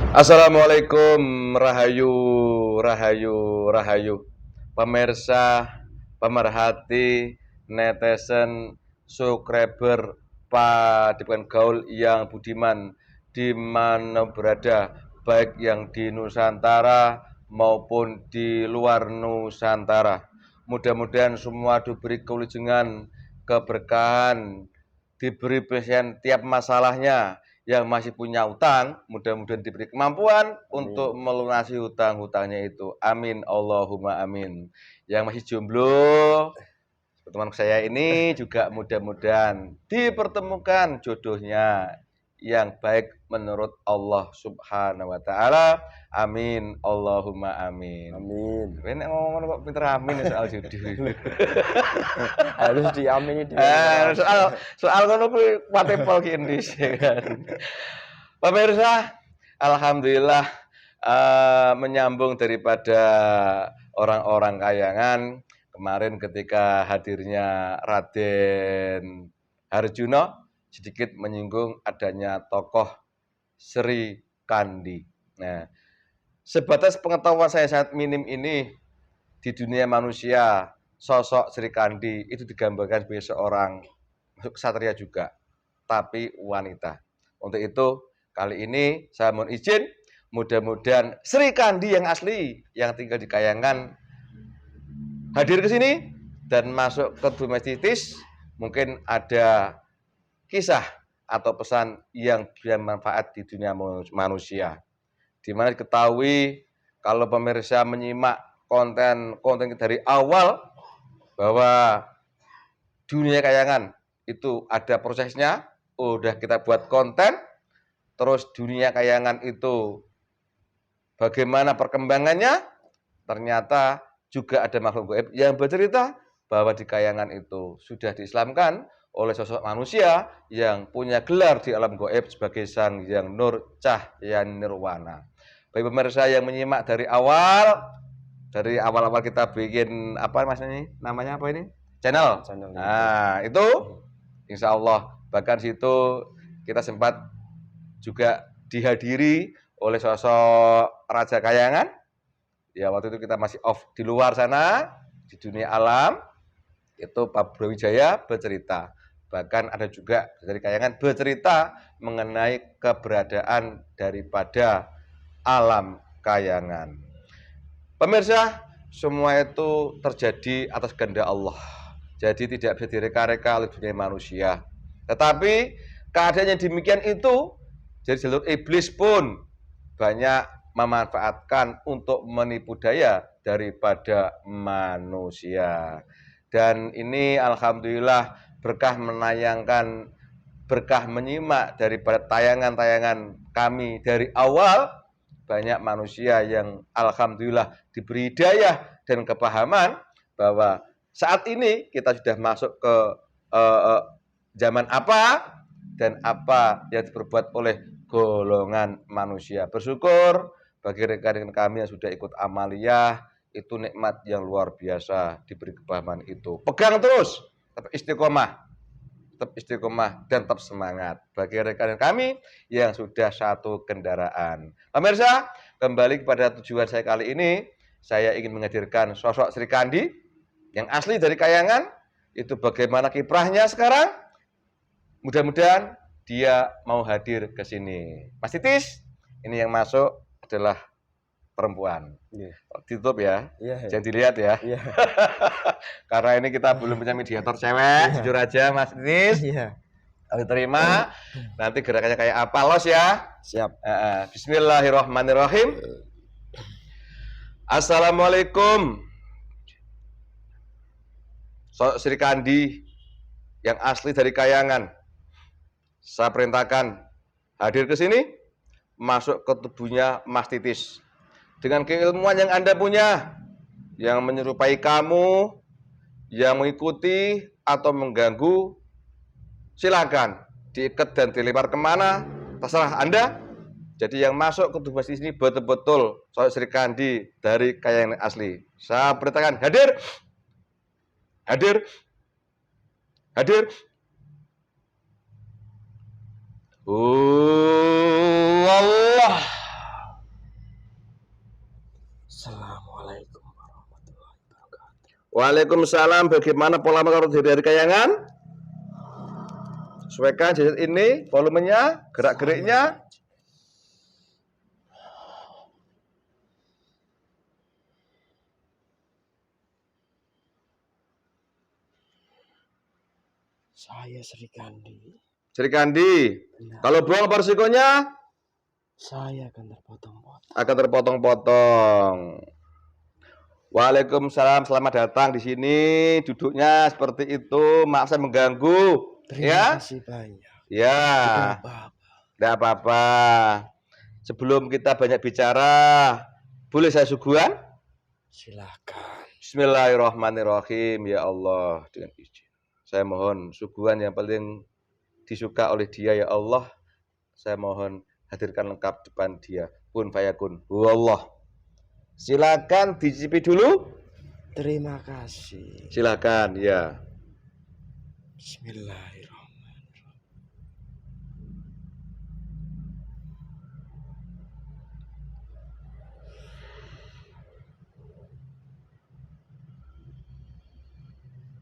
Assalamualaikum, rahayu, rahayu, rahayu. Pemirsa, pemerhati, netizen, subscriber, Padepokan Gaul yang budiman di mana berada, baik yang di Nusantara maupun di luar Nusantara. Mudah-mudahan semua diberi kewilujengan, keberkahan, diberi penyelesaian tiap masalahnya. Yang masih punya utang, mudah-mudahan diberi kemampuan untuk melunasi hutang-hutangnya itu. Amin, Allahumma amin. Yang masih jomblo, teman saya ini juga mudah-mudahan dipertemukan jodohnya yang baik menurut Allah Subhanahu wa taala. Amin, Allahumma amin. Amin. Ini ngomong kok pinter amin soal jodoh. Harus diamini dengan soal ngono kuwi patepol ki Indonesia kan. Pemirsa, alhamdulillah menyambung daripada orang-orang kayangan kemarin ketika hadirnya Raden Harjuno sedikit menyinggung adanya tokoh Sri Kandi. Nah, sebatas pengetahuan saya sangat minim ini di dunia manusia, sosok Sri Kandi itu digambarkan sebagai seorang ksatria juga, tapi wanita. Untuk itu, kali ini saya mohon izin, mudah-mudahan Sri Kandi yang asli, yang tinggal di Kayangan, hadir ke sini dan masuk ke domestis. Mungkin ada kisah atau pesan yang bermanfaat di dunia manusia. Di mana diketahui kalau pemirsa menyimak konten dari awal bahwa dunia kayangan itu ada prosesnya, udah kita buat konten, terus dunia kayangan itu bagaimana perkembangannya, ternyata juga ada makhluk gaib yang bercerita bahwa di kayangan itu sudah diislamkan oleh sosok manusia yang punya gelar di alam gaib sebagai Sang Hyang Nur Cahya Nirwana. Bagi pemirsa yang menyimak dari awal kita bikin apa mas ini namanya apa ini channel. Nah itu insya Allah bahkan situ kita sempat juga dihadiri oleh sosok Raja Kayangan. Ya waktu itu kita masih off di luar sana di dunia alam. Itu Pak Brawijaya bercerita. Bahkan ada juga dari Kayangan bercerita mengenai keberadaan daripada alam Kayangan. Pemirsa, semua itu terjadi atas kehendak Allah. Jadi tidak bisa direka-reka oleh dunia manusia. Tetapi keadaan yang demikian itu, jadi jalur iblis pun banyak memanfaatkan untuk menipu daya daripada manusia. Dan ini alhamdulillah berkah menayangkan, berkah menyimak daripada tayangan-tayangan kami dari awal, banyak manusia yang alhamdulillah diberi hidayah dan kepahaman bahwa saat ini kita sudah masuk ke zaman apa dan apa yang diperbuat oleh golongan manusia. Bersyukur bagi rekan-rekan kami yang sudah ikut amaliyah, itu nikmat yang luar biasa diberi kepahaman itu. Pegang terus, tetap istiqomah dan tetap semangat bagi rekan kami yang sudah satu kendaraan. Pemirsa, kembali kepada tujuan saya kali ini, saya ingin menghadirkan sosok Sri Kandi yang asli dari Kayangan. Itu bagaimana kiprahnya sekarang. Mudah-mudahan dia mau hadir ke sini. Mas Titis, ini yang masuk adalah perempuan. Ditutup ya. Jangan dilihat ya. Karena ini kita belum punya mediator cewek. Jujur aja Mas Titis. Kalau diterima, nanti gerakannya kayak apa, los ya? Siap. Bismillahirrahmanirrahim. Assalamualaikum. Sri Kandi yang asli dari Kayangan. Saya perintahkan hadir ke sini, masuk ke tubuhnya Mas Titis. Dengan keilmuan yang Anda punya, yang menyerupai kamu, yang mengikuti atau mengganggu, silakan diikat dan dilempar kemana, terserah Anda. Jadi yang masuk ke tubuh ini betul-betul sosok Sri Kandi dari Kayangan asli. Saya perintahkan hadir, hadir, hadir. Allah. Waalaikumsalam. Bagaimana pola makan dari kayangan? Sesuaikan jajet ini, volumenya, gerak-geriknya. Saya Sri Kandi. Sri Kandi. Benar. Kalau buang apa resikonya? Saya akan terpotong-potong. Akan terpotong-potong. Waalaikumsalam, selamat datang di sini. Duduknya seperti itu. Maaf saya mengganggu. Terima kasih banyak. Ya. Tidak apa-apa. Tidak apa-apa. Sebelum kita banyak bicara, boleh saya suguhan? Silakan. Bismillahirrahmanirrahim. Ya Allah, dengan izin. Saya mohon suguhan yang paling disuka oleh dia, ya Allah. Saya mohon hadirkan lengkap depan dia. Kun fayakun. Wallah. Silakan dicicipi dulu. Terima kasih. Silakan, ya. Bismillahirrahmanirrahim.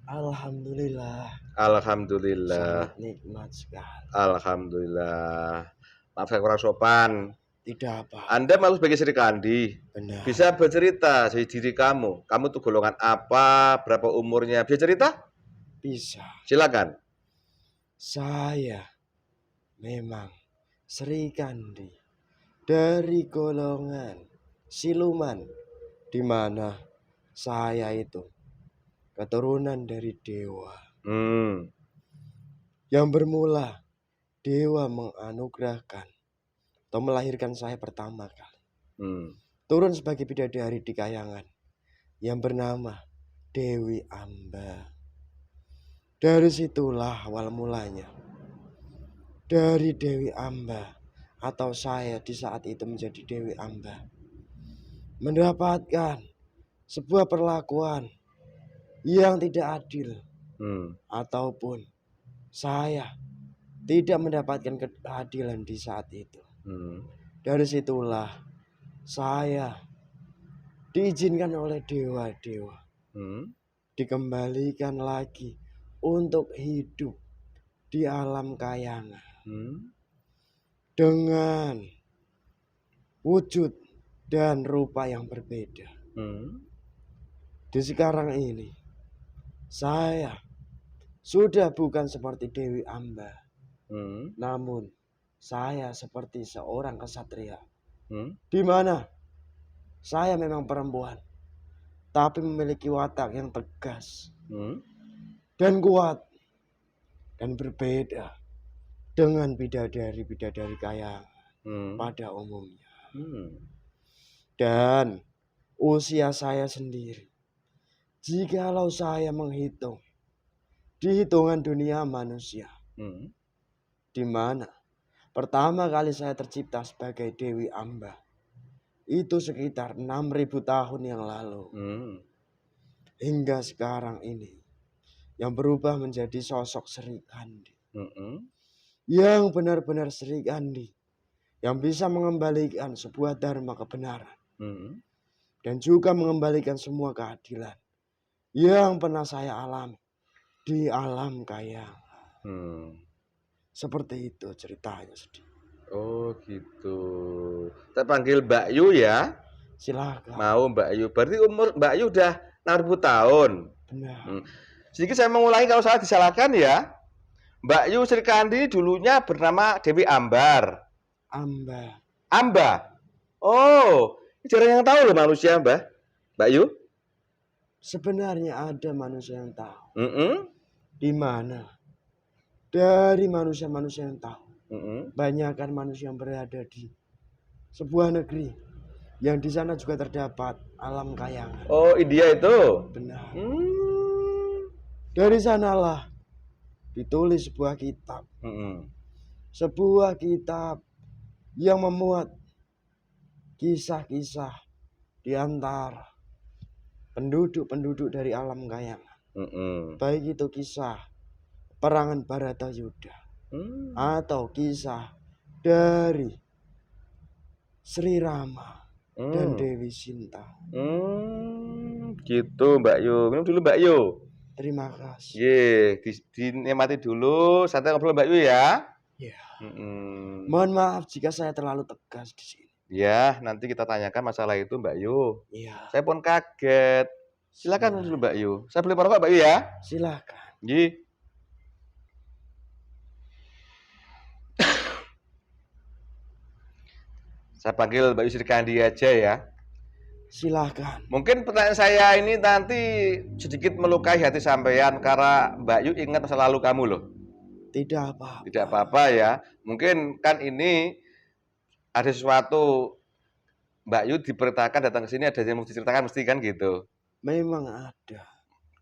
Alhamdulillah. Alhamdulillah. Sangat nikmat sekali. Alhamdulillah. Maaf saya kurang sopan. Tidak apa. Anda malu sebagai Sri Kandi. Benar. Bisa bercerita dari diri kamu. Kamu tuh golongan apa? Berapa umurnya? Bisa cerita? Bisa. Silakan. Saya memang Sri Kandi dari golongan siluman, di mana saya itu keturunan dari dewa. Yang bermula dewa menganugerahkan atau melahirkan saya pertama kali. Turun sebagai bidadari di kayangan yang bernama Dewi Amba. Dari situlah awal mulanya. Dari Dewi Amba, atau saya di saat itu menjadi Dewi Amba, mendapatkan sebuah perlakuan yang tidak adil, ataupun saya tidak mendapatkan keadilan di saat itu. Dari situlah saya diizinkan oleh dewa-dewa, dikembalikan lagi untuk hidup di alam kayangan dengan wujud dan rupa yang berbeda. Di sekarang ini saya sudah bukan seperti Dewi Amba, namun saya seperti seorang kesatria, di mana saya memang perempuan, tapi memiliki watak yang tegas dan kuat, dan berbeda dengan bidadari-bidadari kayangan pada umumnya. Dan usia saya sendiri, jikalau saya menghitung di hitungan dunia manusia, di mana pertama kali saya tercipta sebagai Dewi Amba, itu sekitar 6.000 tahun yang lalu. Hingga sekarang ini, yang berubah menjadi sosok Sri Kandi, yang benar-benar Sri Kandi, yang bisa mengembalikan sebuah dharma kebenaran, dan juga mengembalikan semua keadilan yang pernah saya alami di alam kayangan. Seperti itu ceritanya. Oh gitu. Kita panggil Mbak Yu ya. Silakan. Mau Mbak Yu. Berarti umur Mbak Yu udah 6.000 tahun. Benar. Sedikit saya mengulangi kalau salah disalahkan ya. Mbak Yu Sri Kandi dulunya bernama Dewi Ambar. Amba. Oh, jarang yang tahu loh manusia, Mbak Yu. Sebenarnya ada manusia yang tahu. Di mana? Dari manusia-manusia yang tahu. Banyakkan manusia yang berada di sebuah negeri yang di sana juga terdapat alam kayangan. Oh, India itu. Benar. Dari sanalah ditulis sebuah kitab. Sebuah kitab yang memuat kisah-kisah di antara penduduk-penduduk dari alam kayangan. Baik itu kisah perangan Baratayuda, atau kisah dari Sri Rama dan Dewi Sinta. Gitu Mbak Yu. Minum dulu Mbak Yu. Terima kasih. Dinikmati dulu. Santai ngobrol Mbak Yu ya. Ya. Mohon maaf jika saya terlalu tegas di sini. Ya, nanti kita tanyakan masalah itu Mbak Yu. Iya. Saya pun kaget. Silakan dulu Mbak Yu. Saya boleh merokok Mbak Yu ya? Silakan. Saya panggil Mbak Yu Sri Kandi aja ya. Silakan. Mungkin pertanyaan saya ini nanti sedikit melukai hati sampean karena Mbak Yu ingat masa lalu kamu loh. Tidak apa-apa. Tidak apa-apa ya. Mungkin kan ini ada sesuatu Mbak Yu diperintahkan datang ke sini, ada yang mau diceritakan mesti kan gitu. Memang ada.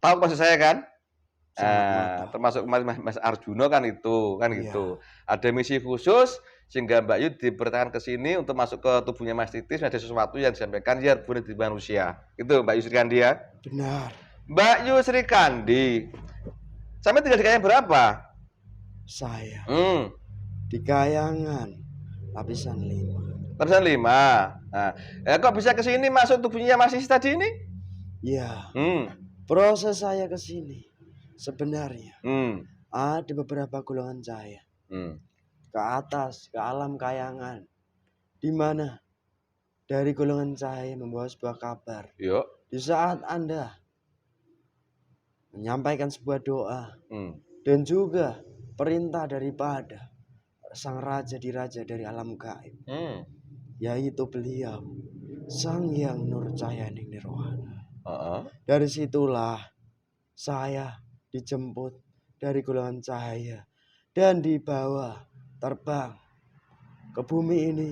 Tahu maksud saya kan? Termasuk Mas Arjuno kan itu, kan gitu. Ada misi khusus sehingga Mbak Yu diperintahkan ke sini untuk masuk ke tubuhnya Mas Titis. Ada sesuatu yang disampaikan ya boleh di manusia. Itu Mbak Yu Sri Kandi ya. Benar. Mbak Yu Sri Kandi, sampai tinggal di Kayangan berapa? Saya di Kayangan lapisan 5. Lapisan 5. Nah, kok bisa ke sini masuk tubuhnya Mas Titis tadi ini? Ya. Proses saya ke sini sebenarnya ada beberapa golongan cahaya ke atas, ke alam kayangan, di mana dari golongan cahaya membawa sebuah kabar. Di saat Anda menyampaikan sebuah doa dan juga perintah daripada sang raja dari alam gaib, yaitu beliau Sang Hyang Nur Cahyani Nirwana. Dari situlah saya dijemput dari golongan cahaya dan dibawa terbang ke bumi ini,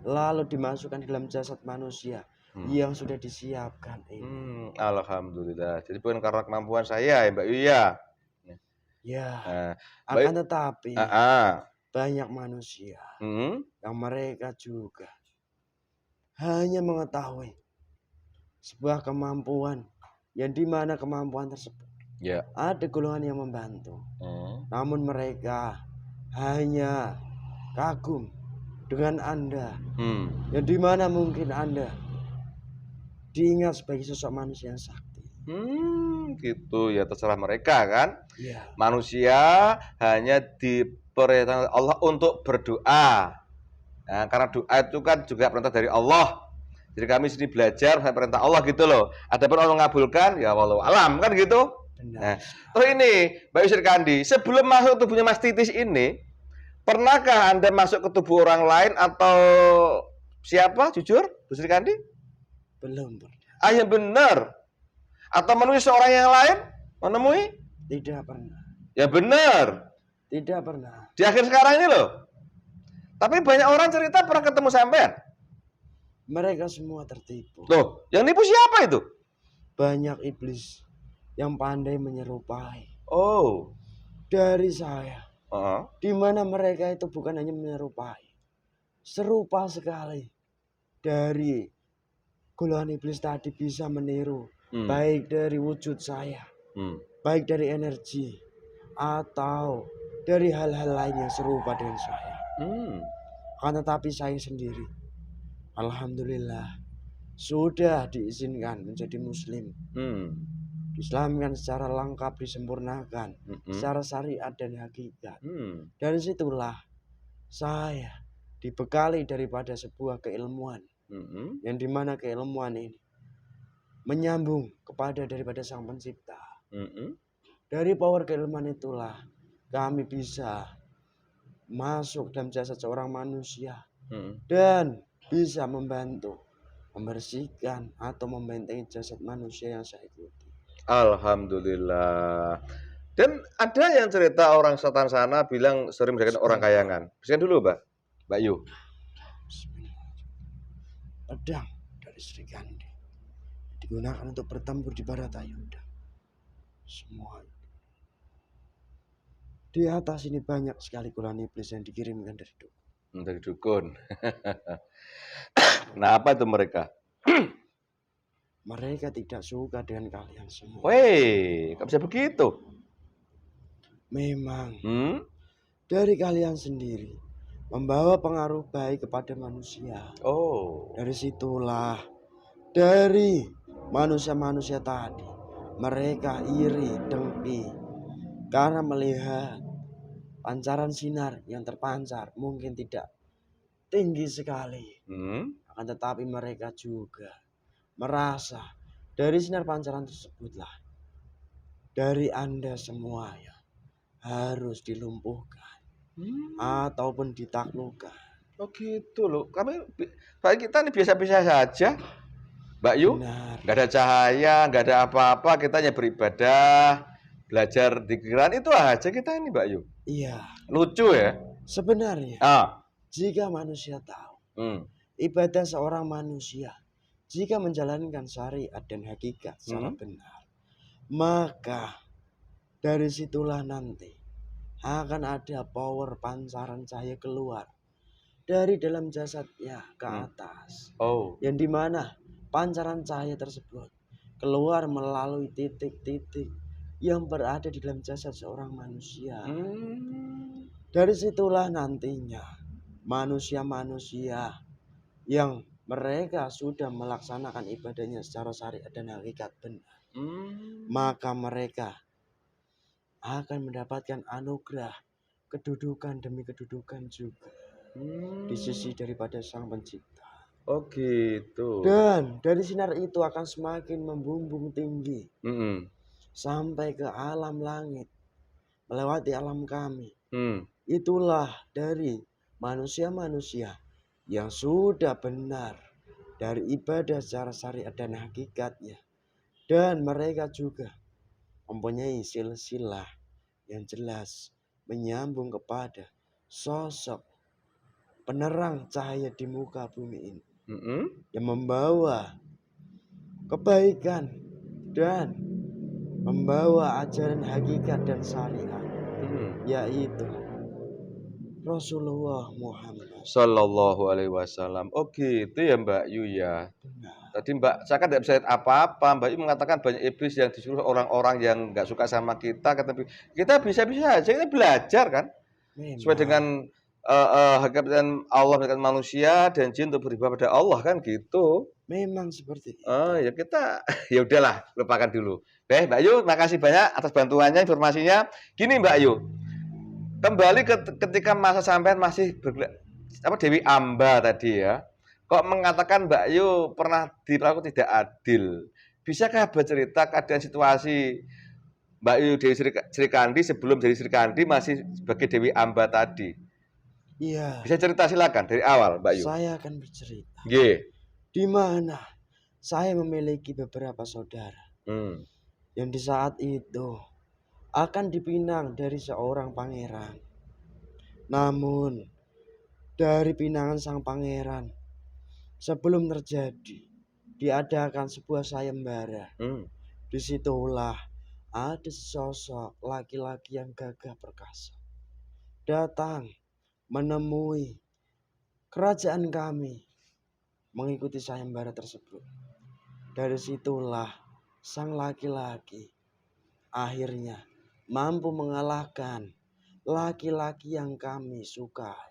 lalu dimasukkan dalam jasad manusia yang sudah disiapkan ini. Alhamdulillah. Jadi bukan karena kemampuan saya ya Mbak Yu ya. Ya. Akan tetapi banyak manusia yang mereka juga hanya mengetahui sebuah kemampuan yang dimana kemampuan tersebut ada golongan yang membantu, namun mereka hanya kagum dengan Anda, yang dimana mungkin Anda diingat sebagai sosok manusia yang sakti. Gitu ya, terserah mereka kan. Manusia hanya diperintahkan Allah untuk berdoa. Nah, karena doa itu kan juga perintah dari Allah. Jadi kami sini belajar perintah Allah gitu loh. Adapun Allah mengabulkan ya wallahu alam kan gitu. Nah, terus ini Mbak Yu Sri Kandi, sebelum masuk tubuhnya Mas Titis ini, pernahkah Anda masuk ke tubuh orang lain atau siapa? Jujur, Bu Sri Kandi? Belum pernah. Ya benar. Atau menemui seorang yang lain? Menemui? Tidak pernah. Ya benar. Tidak pernah. Di akhir sekarang ini loh. Tapi banyak orang cerita pernah ketemu sampean. Mereka semua tertipu. Loh, yang nipu siapa itu? Banyak iblis yang pandai menyerupai. Dari saya. Di mana mereka itu bukan hanya menyerupai, serupa sekali. Dari golongan iblis tadi bisa meniru, baik dari wujud saya, baik dari energi, atau dari hal-hal lain yang serupa dengan saya. Akan tetapi saya sendiri, alhamdulillah, sudah diizinkan menjadi muslim. Diislamkan secara lengkap, disempurnakan secara syariat dan hakikat. Dari situlah saya dibekali daripada sebuah keilmuan, yang dimana keilmuan ini menyambung kepada daripada Sang Pencipta. Dari power keilmuan itulah kami bisa masuk dalam jasad seorang manusia dan bisa membantu membersihkan atau membentengi jasad manusia yang saya ikuti. Alhamdulillah. Dan ada yang cerita orang setan sana bilang sering mendekatkan orang Kayangan. Biskan dulu Mbak Yu. Pedang dari Sri Kandi digunakan untuk bertempur di Baratayuda. Semua di atas ini banyak sekali golongan iblis yang dikirimkan dari dukun. Dari dukun. Nah, apa itu mereka? Mereka tidak suka dengan kalian semua. Kok bisa begitu? Memang dari kalian sendiri membawa pengaruh baik kepada manusia. Oh. Dari situlah, dari manusia-manusia tadi, mereka iri, dengki, karena melihat pancaran sinar yang terpancar mungkin tidak tinggi sekali. Akan tetapi mereka juga merasa dari sinar pancaran tersebutlah, dari Anda semuanya harus dilumpuhkan ataupun ditaklukkan. Oh gitu loh. Kita ini biasa-biasa saja, Mbak Yu. Benar. Nggak ada cahaya, nggak ada apa-apa. Kita hanya beribadah, belajar dzikran itu aja kita ini, Mbak Yu. Iya. Lucu ya. Sebenarnya, jika manusia tahu ibadah seorang manusia, jika menjalankan syariat dan hakikat secara benar, maka dari situlah nanti akan ada power pancaran cahaya keluar dari dalam jasadnya ke atas. Yang dimana pancaran cahaya tersebut keluar melalui titik-titik yang berada di dalam jasad seorang manusia. Dari situlah nantinya manusia-manusia yang mereka sudah melaksanakan ibadahnya secara syariat dan hakikat benar, maka mereka akan mendapatkan anugerah kedudukan demi kedudukan juga di sisi daripada Sang Pencipta. Oh gitu. Dan dari sinar itu akan semakin membumbung tinggi sampai ke alam langit, melewati alam kami. Itulah dari manusia-manusia yang sudah benar dari ibadah secara syariat dan hakikatnya. Dan mereka juga mempunyai silsilah yang jelas menyambung kepada sosok penerang cahaya di muka bumi ini, yang membawa kebaikan dan membawa ajaran hakikat dan syariat, yaitu Rasulullah Muhammad Sallallahu Alaihi Wasallam. Oh gitu ya Mbak Yu ya. Tadi saya kan tidak bisa lihat apa-apa. Mbak Yu mengatakan banyak iblis yang disuruh orang-orang yang nggak suka sama kita. Kita bisa-bisa aja, kita belajar kan. Sesuai dengan hakikat dan Allah dengan manusia dan jin untuk beribadah pada Allah kan gitu. Memang seperti itu. Ya kita ya udahlah, lupakan dulu. Mbak Yu, makasih banyak atas bantuannya, informasinya. Gini Mbak Yu, kembali ketika masa sampean masih Dewi Amba tadi ya, kok mengatakan Mbak Yu pernah diperlakukan tidak adil. Bisakah bercerita keadaan situasi Mbak Yu Dewi Sri Kandi sebelum jadi Sri Kandi masih sebagai Dewi Amba tadi? Iya. Bisa cerita silakan dari awal Mbak Yu. Saya akan bercerita. Di mana saya memiliki beberapa saudara yang di saat itu akan dipinang dari seorang pangeran. Namun dari pinangan sang pangeran, sebelum terjadi diadakan sebuah sayembara. Disitulah ada sosok laki-laki yang gagah perkasa datang menemui kerajaan kami mengikuti sayembara tersebut. Dari situlah sang laki-laki akhirnya mampu mengalahkan laki-laki yang kami sukai.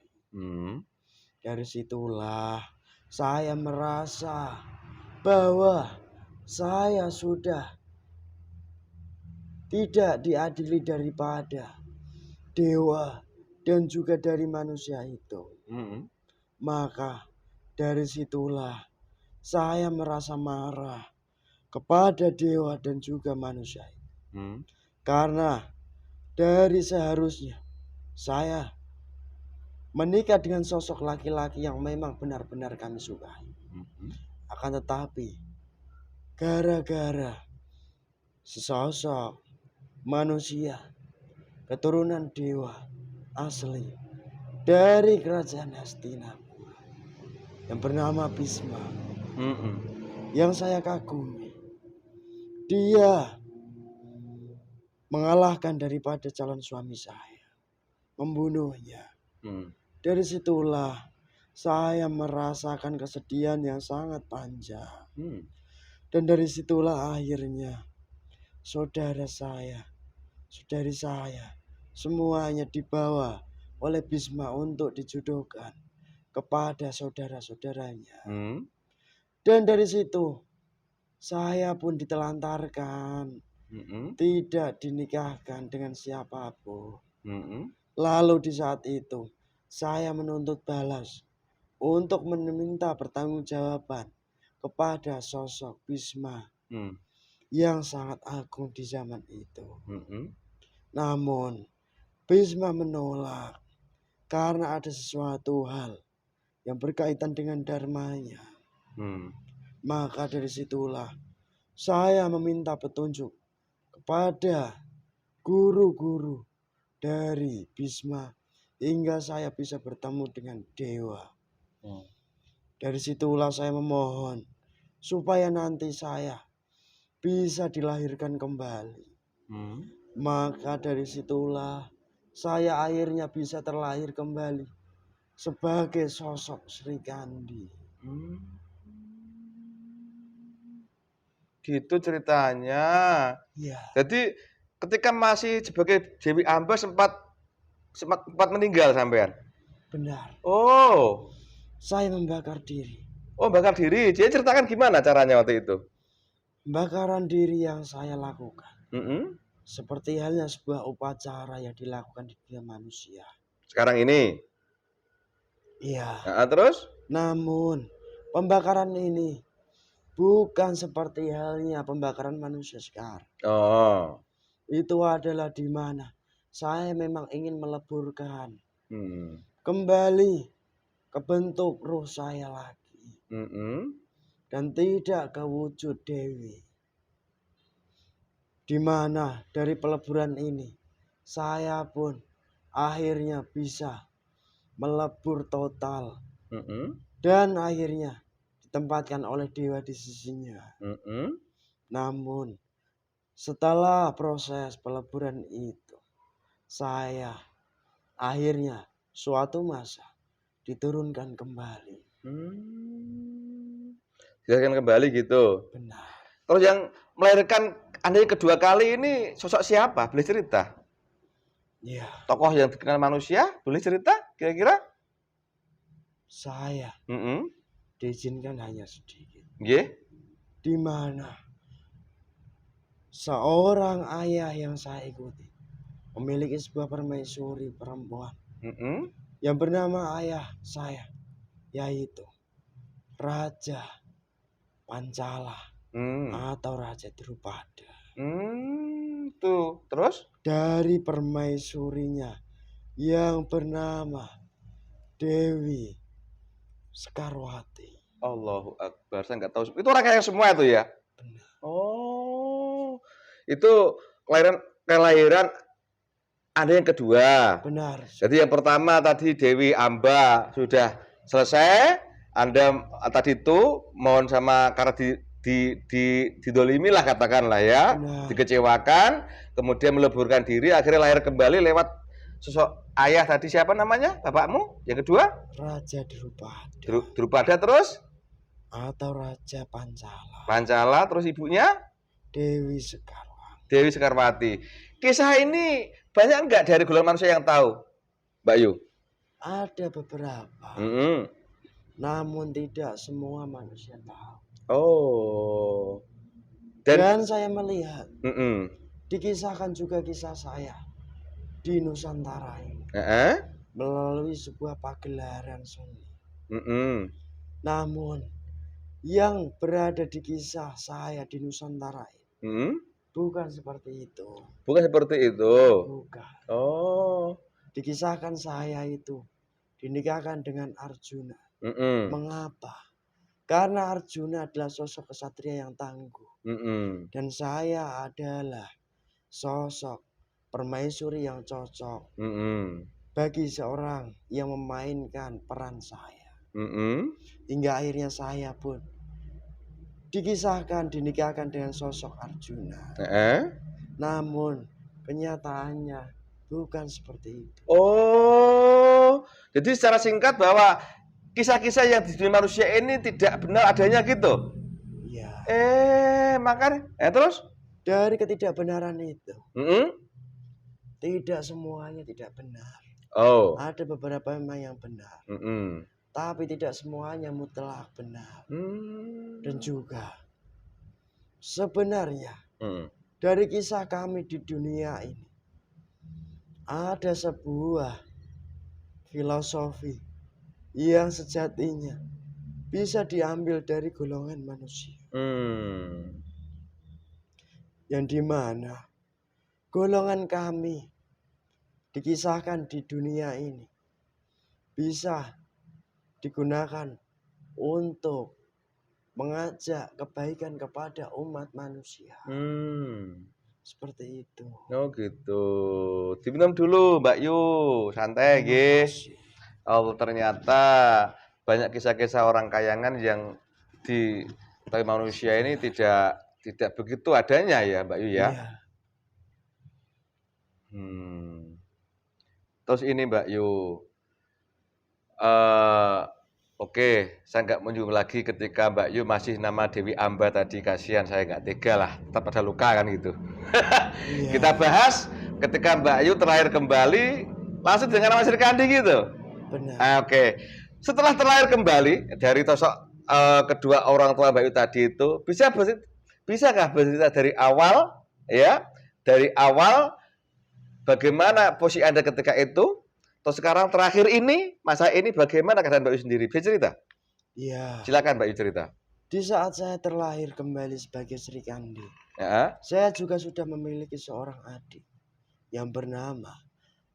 Dari situlah saya merasa bahwa saya sudah tidak diadili daripada dewa dan juga dari manusia itu. Maka dari situlah saya merasa marah kepada dewa dan juga manusia itu. Karena dari seharusnya saya menikah dengan sosok laki-laki yang memang benar-benar kami sukai. Akan tetapi gara-gara sesosok manusia keturunan dewa asli dari kerajaan Hastinapura yang bernama Bhisma, yang saya kagumi, dia mengalahkan daripada calon suami saya, membunuhnya. Dari situlah saya merasakan kesedihan yang sangat panjang. Dan dari situlah akhirnya saudara saya, saudari saya, semuanya dibawa oleh Bisma untuk dijodohkan kepada saudara-saudaranya. Dan dari situ saya pun ditelantarkan, tidak dinikahkan dengan siapapun. Lalu di saat itu saya menuntut balas untuk meminta pertanggungjawaban kepada sosok Bisma yang sangat agung di zaman itu. Namun Bisma menolak karena ada sesuatu hal yang berkaitan dengan dharmanya. Maka dari situlah saya meminta petunjuk kepada guru-guru dari Bisma hingga saya bisa bertemu dengan dewa. Dari situlah saya memohon supaya nanti saya bisa dilahirkan kembali. Maka dari situlah saya akhirnya bisa terlahir kembali sebagai sosok Sri Kandi. Gitu ceritanya. Ya. Jadi ketika masih sebagai Dewi Amba sempat meninggal sampean. Benar. Oh. Saya membakar diri. Oh, bakar diri. Dia ceritakan gimana caranya waktu itu? Pembakaran diri yang saya lakukan. Seperti halnya sebuah upacara yang dilakukan di dunia manusia. Sekarang ini? Iya. Nah, terus? Namun pembakaran ini bukan seperti halnya pembakaran manusia sekarang. Oh. Itu adalah di mana saya memang ingin meleburkan kembali ke bentuk ruh saya lagi. Dan tidak ke wujud Dewi. Di mana dari peleburan ini saya pun akhirnya bisa melebur total. Dan akhirnya ditempatkan oleh dewa di sisinya. Namun setelah proses peleburan itu, saya akhirnya suatu masa diturunkan kembali. Diturunkan kembali gitu. Benar. Terus yang melahirkan Anda yang kedua kali ini sosok siapa? Boleh cerita? Iya. Tokoh yang dikenal manusia? Boleh cerita kira-kira? Saya diizinkan hanya sedikit. Di mana seorang ayah yang saya ikuti memiliki sebuah permaisuri perempuan yang bernama ayah saya, yaitu Raja Pancala atau Raja Drupada. Tuh, terus? Dari permaisurinya yang bernama Dewi Sekarwati. Allahu Akbar, saya nggak tahu. Itu orang kaya semua itu ya? Benar. Oh, itu kelahiran Anda yang kedua. Benar. Jadi yang pertama tadi Dewi Amba sudah selesai. Anda tadi itu mohon sama karena didolimi lah katakanlah ya. Benar. Dikecewakan, kemudian meleburkan diri, akhirnya lahir kembali lewat sosok ayah tadi siapa namanya? Bapakmu? Yang kedua? Raja Drupada. Drupada terus? Atau Raja Pancala. Pancala, terus ibunya? Dewi Sekarwati. Dewi Sekarwati. Kisah ini banyak enggak dari golongan manusia yang tahu, Mbak Yu? Ada beberapa. Namun tidak semua manusia tahu. Oh. Dan saya melihat dikisahkan juga kisah saya di Nusantara ini melalui sebuah pagelaran seni. Namun yang berada di kisah saya di Nusantara ini bukan seperti itu. Bukan seperti itu. Bukan. Oh. Dikisahkan saya itu dinikahkan dengan Arjuna. Mengapa? Karena Arjuna adalah sosok kesatria yang tangguh. Dan saya adalah sosok permaisuri yang cocok bagi seorang yang memainkan peran saya. Hingga akhirnya saya pun dikisahkan dinikahkan dengan sosok Arjuna. Namun kenyataannya bukan seperti itu. Oh, jadi secara singkat bahwa kisah-kisah yang di dunia manusia ini tidak benar adanya gitu? Iya. Makanya, terus? Dari ketidakbenaran itu, tidak semuanya tidak benar. Oh. Ada beberapa memang yang benar. Tapi tidak semuanya mutlak benar. Dan juga sebenarnya dari kisah kami di dunia ini ada sebuah filosofi yang sejatinya bisa diambil dari golongan manusia. Yang dimana golongan kami dikisahkan di dunia ini bisa digunakan untuk mengajak kebaikan kepada umat manusia. Seperti itu. Oh gitu. Diminum dulu Mbak Yu, santai guys. Oh ternyata banyak kisah-kisah orang kayangan yang di manusia ini tidak begitu adanya ya Mbak Yu ya. Iya. Terus ini Mbak Yu, oke, saya nggak menyinggung lagi ketika Mbak Yu masih nama Dewi Amba tadi, kasihan saya nggak tega lah, tetap ada luka kan gitu. Iya. Kita bahas ketika Mbak Yu terakhir kembali langsung dengan nama Sri Kandi gitu. Benar. Oke. Setelah terlahir kembali dari sosok kedua orang tua Mbak Yu tadi itu, bisakah bercerita dari awal ya? Dari awal bagaimana posisi Anda ketika itu? Terus sekarang terakhir ini, masa ini bagaimana keadaan Mbak Yu sendiri? Bisa cerita? Iya. Silakan Mbak Yu cerita. Di saat saya terlahir kembali sebagai Sri Kandi, saya juga sudah memiliki seorang adik yang bernama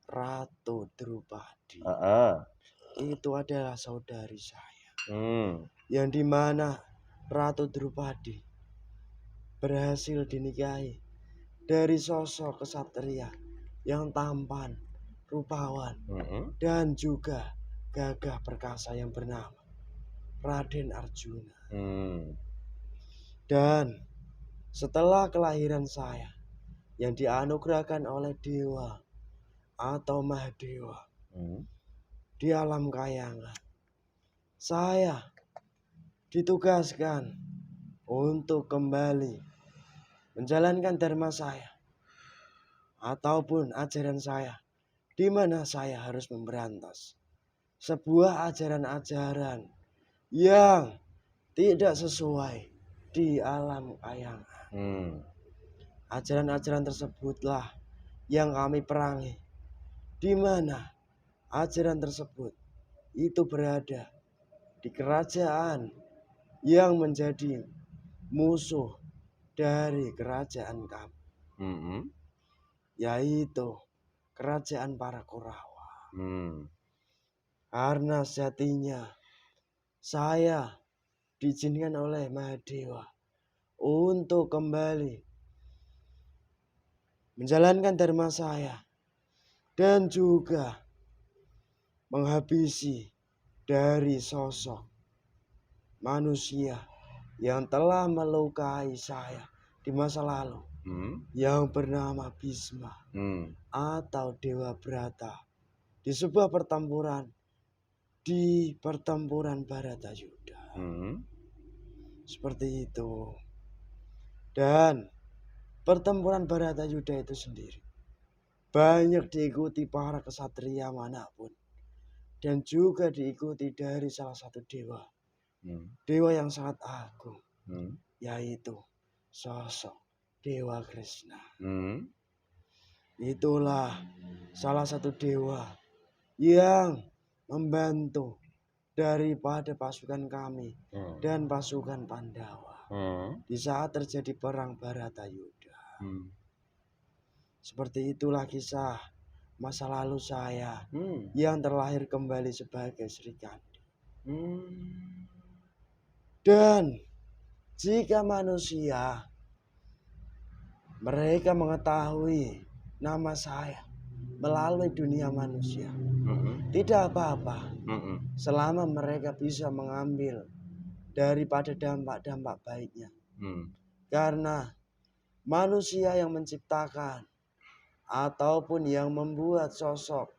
Ratu Drupadi. Itu adalah saudari saya. Yang dimana Ratu Drupadi berhasil dinikahi dari sosok kesatria yang tampan, rupawan, dan juga gagah perkasa yang bernama Raden Arjuna. Dan setelah kelahiran saya yang dianugerahkan oleh dewa atau Mahadewa di alam kayangan, saya ditugaskan untuk kembali menjalankan dharma saya ataupun ajaran saya, di mana saya harus memberantas sebuah ajaran-ajaran yang tidak sesuai di alam kayangan. Ajaran-ajaran tersebutlah yang kami perangi, di mana ajaran tersebut itu berada di kerajaan yang menjadi musuh dari kerajaan kami, yaitu kerajaan para Kurawa. Karena sejatinya saya diizinkan oleh Mahadewa untuk kembali menjalankan dharma saya dan juga menghabisi dari sosok manusia yang telah melukai saya di masa lalu, yang bernama Bhisma atau Dewa Brata di sebuah pertempuran di pertempuran Baratayuda. Seperti itu. Dan pertempuran Baratayuda itu sendiri banyak diikuti para kesatria manapun, dan juga diikuti dari salah satu dewa, dewa yang sangat agung, yaitu sosok Dewa Krishna. Itulah salah satu dewa yang membantu daripada pasukan kami dan pasukan Pandawa di saat terjadi perang Baratayuda. Seperti itulah kisah masa lalu saya yang terlahir kembali sebagai Sri Kandi. Dan jika manusia mereka mengetahui nama saya melalui dunia manusia, tidak apa-apa selama mereka bisa mengambil daripada dampak-dampak baiknya. Karena manusia yang menciptakan ataupun yang membuat sosok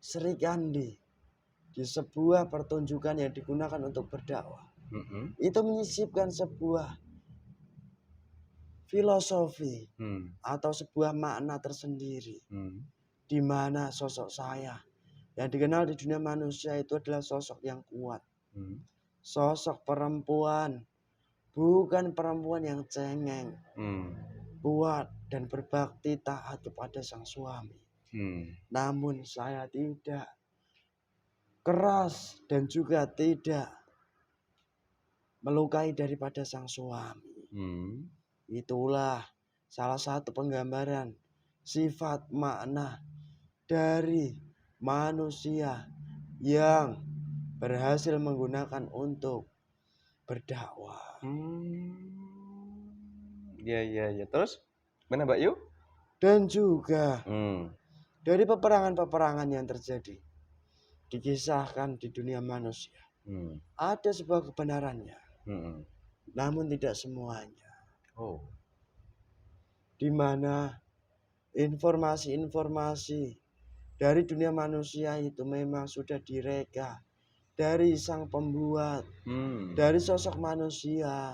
Sri Kandi di sebuah pertunjukan yang digunakan untuk berdakwah, itu menyisipkan sebuah filosofi atau sebuah makna tersendiri, di mana sosok saya Yang dikenal di dunia manusia itu adalah sosok yang kuat. Sosok perempuan. Bukan perempuan yang cengeng. Kuat dan berbakti taat kepada sang suami. Namun saya tidak keras dan juga tidak melukai daripada sang suami. Itulah salah satu penggambaran sifat makna dari manusia yang berhasil menggunakan untuk berdakwah. Ya. Terus mana Mbak Yu? Dan juga dari peperangan-peperangan yang terjadi dikisahkan di dunia manusia. Ada sebuah kebenarannya. Namun tidak semuanya. Di mana informasi-informasi dari dunia manusia itu memang sudah direka dari sang pembuat, dari sosok manusia.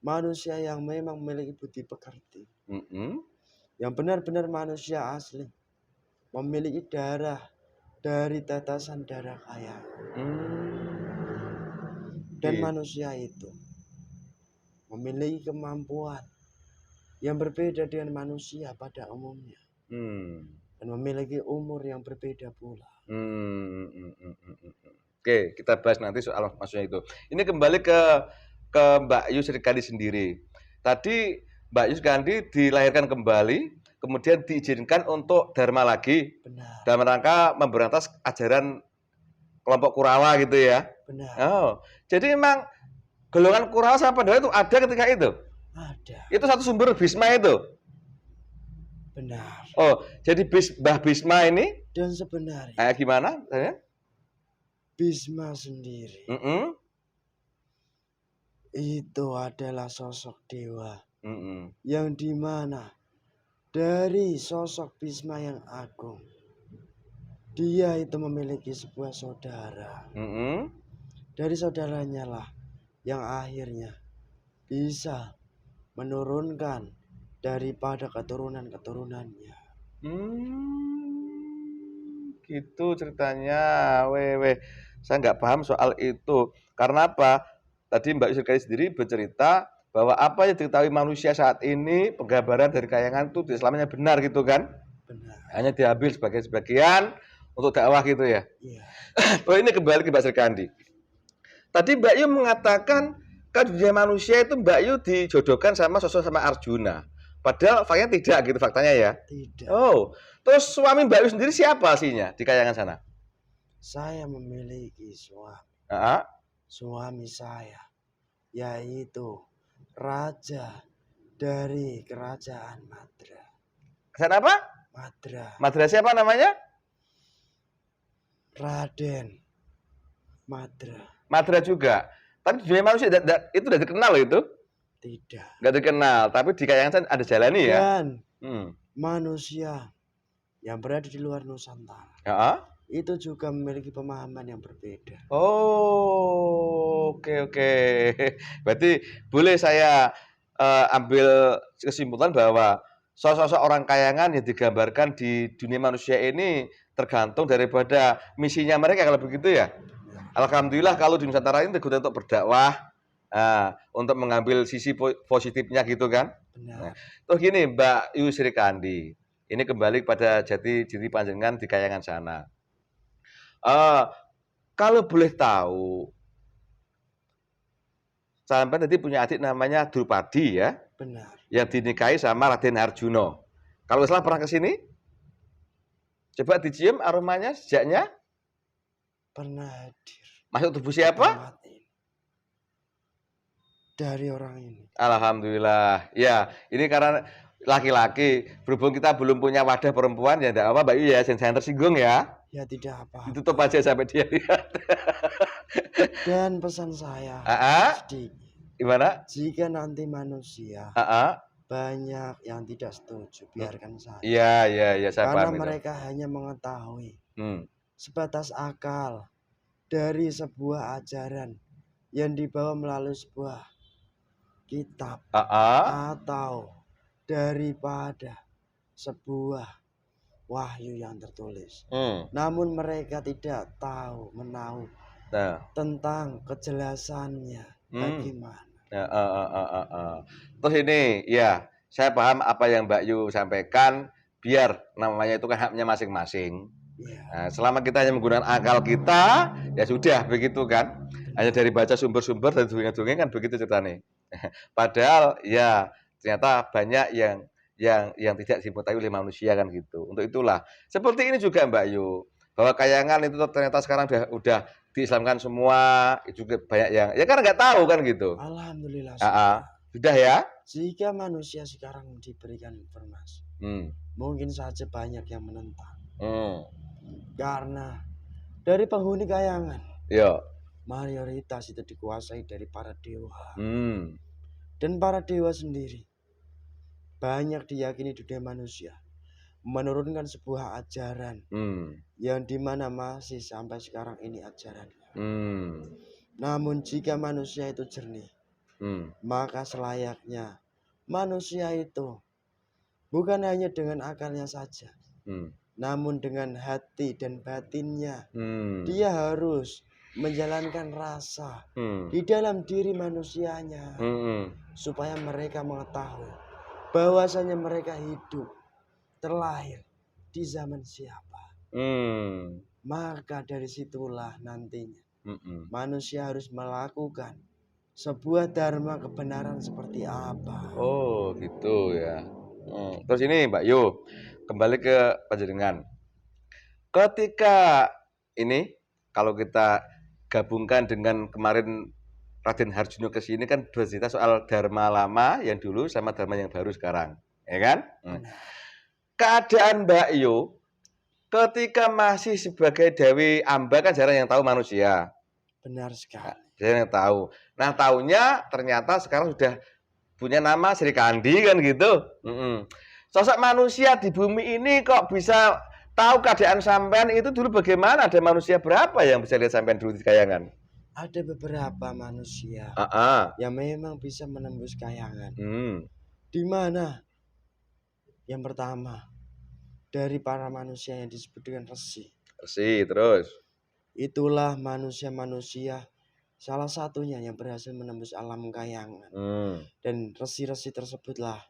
Manusia yang memang memiliki budi pekerti. Yang benar-benar manusia asli. Memiliki darah dari tetesan darah kaya. Dan manusia itu memiliki kemampuan yang berbeda dengan manusia pada umumnya. Dan memiliki umur yang berbeda pula. Oke, kita bahas nanti soal maksudnya itu. Ini kembali ke Mbak Yu Sri Kandi sendiri. Tadi Mbak Yu Sri Kandi dilahirkan kembali, kemudian diizinkan untuk dharma lagi. Benar. Dalam rangka memberantas ajaran kelompok Kurawa gitu ya. Benar. Jadi memang golongan Kurawa sama Pandhawa itu ada ketika itu? Ada. Itu satu sumber Bhisma itu? Benar. Jadi Mbah Bhisma ini? Dan sebenarnya. Gimana? Bhisma sendiri. Itu adalah sosok dewa. Yang dimana dari sosok Bhisma yang agung, dia itu memiliki sebuah saudara. Dari saudaranya lah yang akhirnya bisa menurunkan daripada keturunan-keturunannya. Gitu ceritanya. Saya nggak paham soal itu. Karena apa? Tadi Mbak Yusri Kandi sendiri bercerita bahwa apa yang diketahui manusia saat ini, penggambaran dari kayangan itu tidak selamanya benar gitu kan? Benar. Hanya diambil sebagai sebagian untuk dakwah gitu ya? Iya. Ini kembali ke Mbak Sri Kandi. Tadi Mbak Yu mengatakan kan dunia manusia itu Mbak Yu dijodohkan sama sosok sama Arjuna. Padahal faktanya tidak gitu faktanya ya? Tidak. Terus suami Mbak Yu sendiri siapa aslinya di kayangan sana? Saya memiliki suami. Suami saya yaitu raja dari kerajaan Madra. Kerajaan apa? Madra. Madra siapa namanya? Raden Madra. Madra juga. Tapi di dunia manusia itu tidak dikenal loh itu? Tidak. Nggak dikenal. Tapi di kayangan sana ada jalani ya? Dan manusia yang berada di luar Nusantara. Itu juga memiliki pemahaman yang berbeda. Oke. Berarti boleh saya ambil kesimpulan bahwa sosok orang kayangan yang digambarkan di dunia manusia ini tergantung daripada misinya mereka kalau begitu ya. Alhamdulillah kalau di Nusantara ini digunakan untuk berdakwah, untuk mengambil sisi positifnya gitu kan. Benar. Terus gini Mbak Yu Sri Kandi, ini kembali pada jati diri panjenengan di kayangan sana. Kalau boleh tahu, sampai tadi punya adik namanya Drupadi ya? Benar. Yang dinikahi sama Raden Arjuna. Kalau salah pernah ke sini? Coba dicium aromanya, sejaknya? Pernah hadir. Masuk tubuh siapa? Dari orang ini. Alhamdulillah. Ya, ini karena laki-laki, berhubung kita belum punya wadah perempuan, ya enggak apa Mbak Yu ya, jangan tersinggung ya. Ya tidak apa-apa. Ditutup aja sampai dia lihat. Dan pesan saya sedikit. Gimana? Jika nanti manusia banyak yang tidak setuju, biarkan saja. Iya, saya karena paham mereka hanya mengetahui sebatas akal dari sebuah ajaran yang dibawa melalui sebuah kitab atau daripada sebuah wahyu yang tertulis. Hmm. Namun mereka tidak tahu menahu Nah. tentang kejelasannya bagaimana. Terus ini, ya, saya paham apa yang Mbak Yu sampaikan, biar namanya itu kan haknya masing-masing. Ya. Nah, selama kita hanya menggunakan akal kita, ya sudah begitu kan. Hanya dari baca sumber-sumber dan dongeng-dongeng kan begitu ceritanya. Padahal ya ternyata banyak yang tidak diketahui oleh manusia kan gitu. Untuk itulah seperti ini juga Mbak Yu, bahwa kayangan itu ternyata sekarang udah diislamkan semua, juga banyak yang ya kan nggak tahu kan gitu. Alhamdulillah sudah ya. Jika manusia sekarang diberikan informasi, mungkin saja banyak yang menentang. Karena dari penghuni kayangan, mayoritas itu dikuasai dari para dewa. Dan para dewa sendiri banyak diyakini di dunia manusia menurunkan sebuah ajaran yang dimana masih sampai sekarang ini ajarannya. Namun jika manusia itu jernih, maka selayaknya manusia itu bukan hanya dengan akalnya saja, namun dengan hati dan batinnya. Dia harus menjalankan rasa di dalam diri manusianya, supaya mereka mengetahui bahwasanya mereka hidup terlahir di zaman siapa. Maka dari situlah nantinya manusia harus melakukan sebuah dharma kebenaran seperti apa. Oh gitu ya. Terus ini Mbak Yu, kembali ke panjenengan. Ketika ini kalau kita gabungkan dengan kemarin Raden Harjuno ke sini kan bercerita soal dharma lama yang dulu sama dharma yang baru sekarang, ya kan? Keadaan Mbak Yu ketika masih sebagai Dewi Amba kan jarang yang tahu manusia. Benar sekali. Jarang yang tahu. Nah, taunya ternyata sekarang sudah punya nama Sri Kandi kan gitu. Sosok manusia di bumi ini kok bisa tahu keadaan sampean itu dulu bagaimana? Ada manusia berapa yang bisa lihat sampean dulu di kayangan? Ada beberapa manusia yang memang bisa menembus kayangan. Di mana yang pertama dari para manusia yang disebut dengan resi. Resi terus. Itulah manusia-manusia salah satunya yang berhasil menembus alam kayangan. Dan resi-resi tersebutlah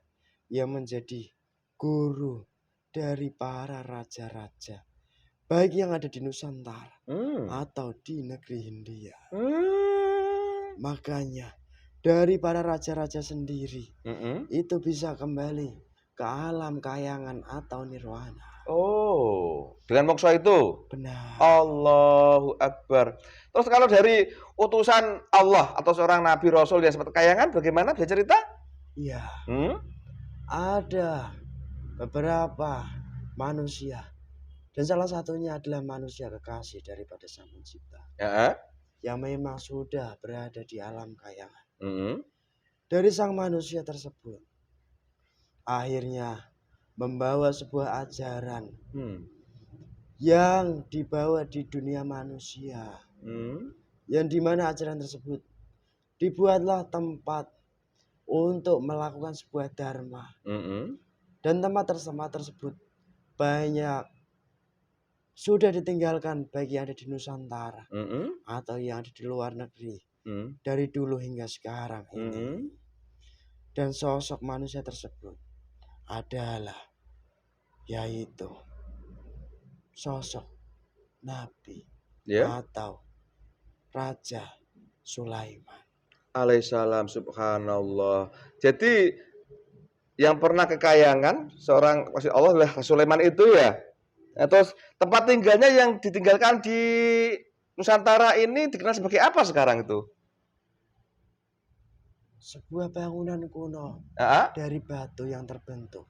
yang menjadi guru dari para raja-raja, baik yang ada di Nusantara atau di negeri Hindia. Makanya dari para raja-raja sendiri itu bisa kembali ke alam kayangan atau nirwana. Oh, dengan moksa itu? Benar. Allahu Akbar. Terus kalau dari utusan Allah atau seorang nabi rasul yang seperti kayangan bagaimana, bisa cerita? Iya. Ada beberapa manusia dan salah satunya adalah manusia kekasih daripada Sang Pencipta, yang memang sudah berada di alam kayangan. Dari sang manusia tersebut akhirnya membawa sebuah ajaran yang dibawa di dunia manusia, yang dimana ajaran tersebut dibuatlah tempat untuk melakukan sebuah dharma. Dan tempat tersebut banyak sudah ditinggalkan baik yang ada di Nusantara atau yang ada di luar negeri dari dulu hingga sekarang ini. Dan sosok manusia tersebut adalah yaitu sosok Nabi atau Raja Sulaiman alaihissalam. Subhanallah. Jadi yang pernah ke kayangan seorang kasih Allah adalah Sulaiman itu ya. Nah, terus tempat tinggalnya yang ditinggalkan di Nusantara ini dikenal sebagai apa sekarang itu? Sebuah bangunan kuno dari batu yang terbentuk.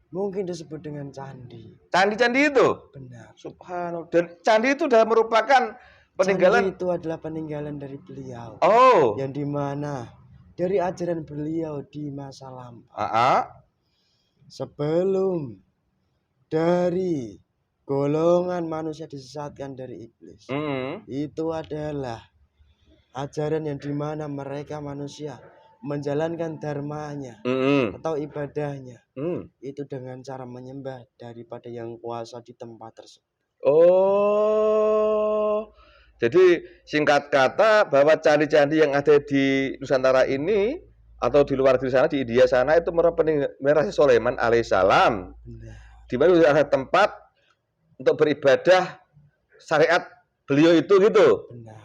Mungkin disebut dengan candi. Candi-candi itu? Benar. Subhanallah. Dan candi itu sudah merupakan peninggalan. Candi itu adalah peninggalan dari beliau. Yang dimana dari ajaran beliau di masa lampau. Sebelum dari golongan manusia disesatkan dari iblis. Itu adalah ajaran yang dimana mereka manusia menjalankan dharmanya Mm-mm. atau ibadahnya Mm. itu dengan cara menyembah daripada yang kuasa di tempat tersebut. Oh, jadi singkat kata bahwa candi-candi yang ada di Nusantara ini atau di luar di sana di India sana itu merupakan Raja Sulaiman alaihissalam, Benar. di mana ada tempat untuk beribadah syariat beliau itu gitu. Benar.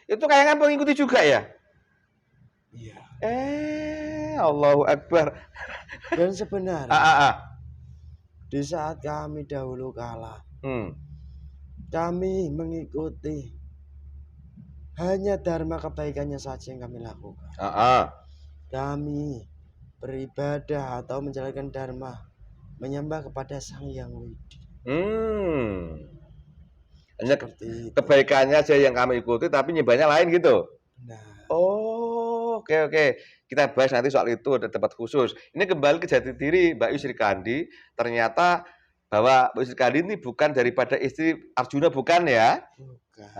Itu kayangan pengikuti juga ya? Iya. Allahu Akbar. Dan Ah, sebenarnya ah, ah. di saat kami dahulu kala, Hmm. kami mengikuti hanya dharma kebaikannya saja yang kami lakukan. Ah, ah. Kami beribadah atau menjalankan dharma menyembah kepada Sang Yang Widi. Hanya Seperti itu. kebaikannya aja yang kami ikuti, tapi nyembahnya lain gitu. Nah, Oh, oke. Kita bahas nanti soal itu, ada tempat khusus. Ini kembali ke jati diri Mbak Yusri Kandi. Ternyata bahwa Mbak Yusri Kandi ini bukan daripada istri Arjuna, bukan ya? bukan.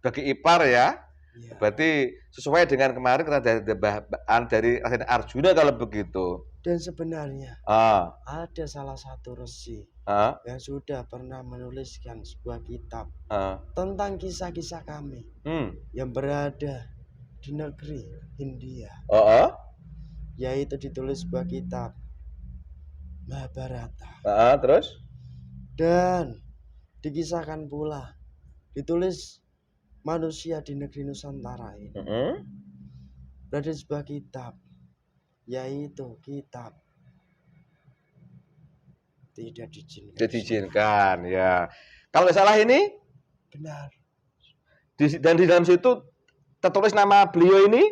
Bagi ipar ya. Ya. Berarti sesuai dengan kemarin kita dari Raden Arjuna kalau begitu. Dan sebenarnya Ah, ada salah satu resi ah, yang sudah pernah menuliskan sebuah kitab ah. tentang kisah-kisah kami yang berada di negeri India, Oh, oh. yaitu ditulis sebuah kitab Mahabharata, Terus? dan dikisahkan pula ditulis manusia di negeri Nusantara ini berada di sebuah kitab, yaitu kitab tidak diizinkan. Tidak diizinkan ya. Kalau nggak salah ini Benar. dan di dalam situ tertulis nama beliau ini.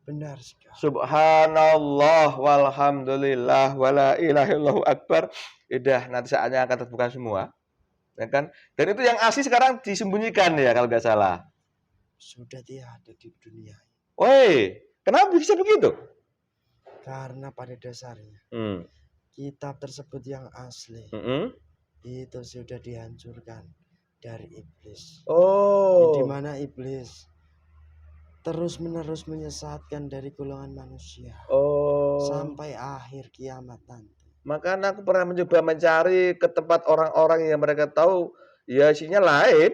Benar sekali. Subhanallah walhamdulillah wala ilaha illallah akbar. Udah, nanti saatnya akan terbuka semua. Ya kan? Dan itu yang asli sekarang disembunyikan ya kalau nggak salah. Sudah tidak ada di dunia. Woi, kenapa bisa begitu? Karena pada dasarnya kitab tersebut yang asli itu sudah dihancurkan dari iblis. Oh. Di mana iblis terus menerus menyesatkan dari golongan manusia. Sampai akhir kiamat nanti. Makanya aku pernah mencoba mencari ke tempat orang-orang yang mereka tahu ya isinya lain.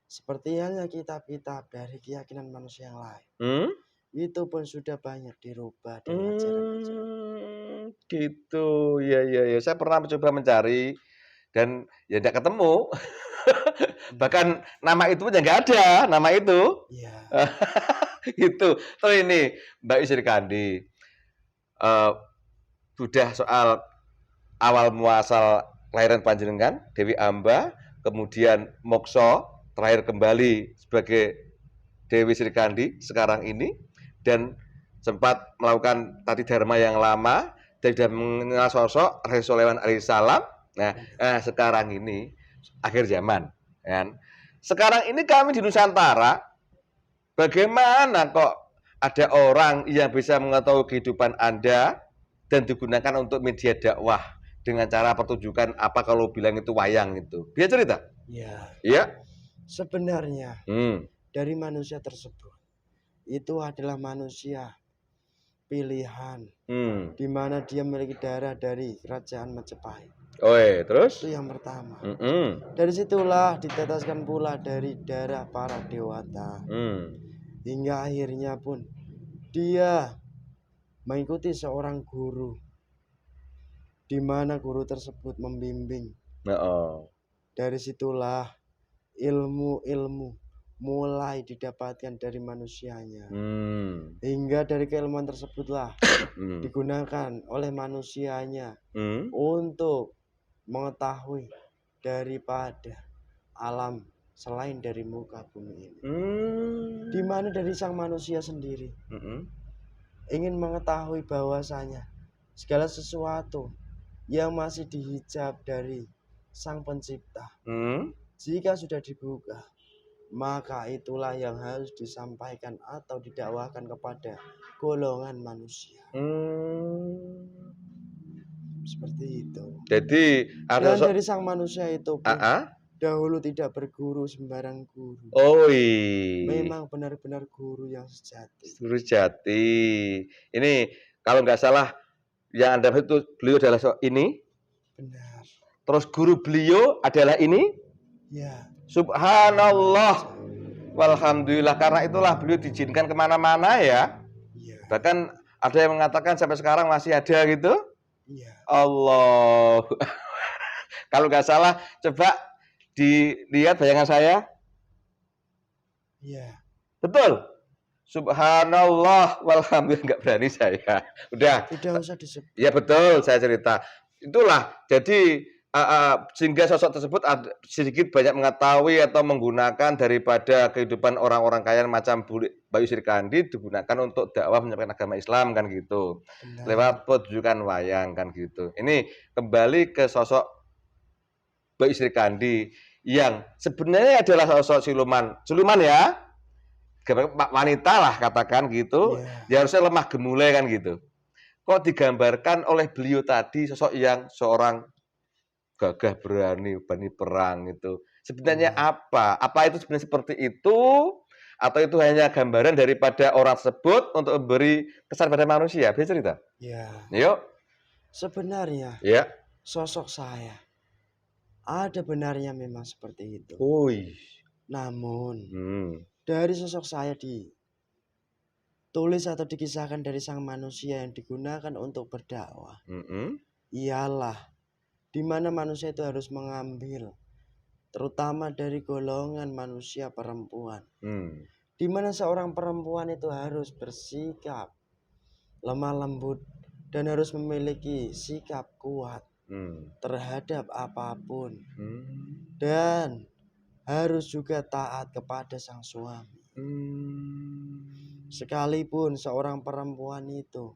Seperti halnya kitab-kitab dari keyakinan manusia yang lain. Itu pun sudah banyak dirubah dari ajaran-ajaran. Gitu. Ya. Saya pernah mencoba mencari dan ya tidak ketemu. Bahkan nama itu pun ya nggak ada, nama itu. Iya. Gitu. Terus ini Mbak Yusri Kandi, sudah soal awal muasal kelahiran panjenengan Dewi Amba, kemudian Mokso terakhir kembali sebagai Dewi Sri Kandi sekarang ini, dan sempat melakukan tati dharma yang lama dan sudah mengenal sosok Raja Sulaiman alaihissalam. Nah, sekarang ini akhir zaman, kan? Sekarang ini kami di Nusantara, bagaimana kok ada orang yang bisa mengetahui kehidupan Anda dan digunakan untuk media dakwah dengan cara pertunjukan apa kalau bilang itu wayang itu? Dia cerita? Iya. Sebenarnya dari manusia tersebut itu adalah manusia pilihan, di mana dia memiliki darah dari kerajaan Majapahit. Terus? Itu yang pertama. Dari situlah diteteskan pula dari darah para dewata. Hingga akhirnya pun dia mengikuti seorang guru, di mana guru tersebut membimbing. Dari situlah ilmu-ilmu mulai didapatkan dari manusianya. Hingga dari keilmuan tersebutlah digunakan oleh manusianya untuk mengetahui daripada alam selain dari muka bumi ini. Di mana dari sang manusia sendiri ingin mengetahui bahwasanya segala sesuatu yang masih dihijab dari sang pencipta, jika sudah dibuka, maka itulah yang harus disampaikan atau didakwakan kepada golongan manusia. Seperti itu. Jadi ada dan dari sang manusia itu pun dahulu tidak berguru sembarang guru. Oi. Memang benar-benar guru yang sejati. Guru jati. Ini kalau nggak salah yang Anda maksud itu beliau adalah ini. Benar. Terus guru beliau adalah ini. Ya. Subhanallah. Walhamdulillah. Karena itulah beliau diizinkan kemana-mana ya. Iya. Bahkan ada yang mengatakan sampai sekarang masih ada gitu. Iya. Allah. Kalau nggak salah, coba dilihat bayangan saya. Iya. Betul. Subhanallah, walhamdulillah, nggak berani saya. Udah. Tidak usah disebut. Ya betul, saya cerita. Itulah. Jadi sehingga sosok tersebut sedikit banyak mengetahui atau menggunakan daripada kehidupan orang-orang kaya macam Bayu Sri Kandi digunakan untuk dakwah menyampaikan agama Islam kan gitu. Benar. Lewat pertunjukan wayang kan gitu. Ini kembali ke sosok Bayu Sri Kandi yang sebenarnya adalah sosok siluman ya. Wanita lah katakan gitu. Ya. Dia harusnya lemah gemulai kan gitu. Kok digambarkan oleh beliau tadi sosok yang seorang gagah berani perang itu. Sebenarnya apa? Apa itu sebenarnya seperti itu? Atau itu hanya gambaran daripada orang tersebut untuk memberi kesan pada manusia? Bisa cerita? Ya. Yuk. Sebenarnya Ya. sosok saya ada benarnya memang seperti itu. Ui. Namun dari sosok saya ditulis atau dikisahkan dari sang manusia yang digunakan untuk berdakwah. Ialah di mana manusia itu harus mengambil, terutama dari golongan manusia perempuan. Di mana seorang perempuan itu harus bersikap lemah lembut dan harus memiliki sikap kuat terhadap apapun. Dan harus juga taat kepada sang suami. Sekalipun seorang perempuan itu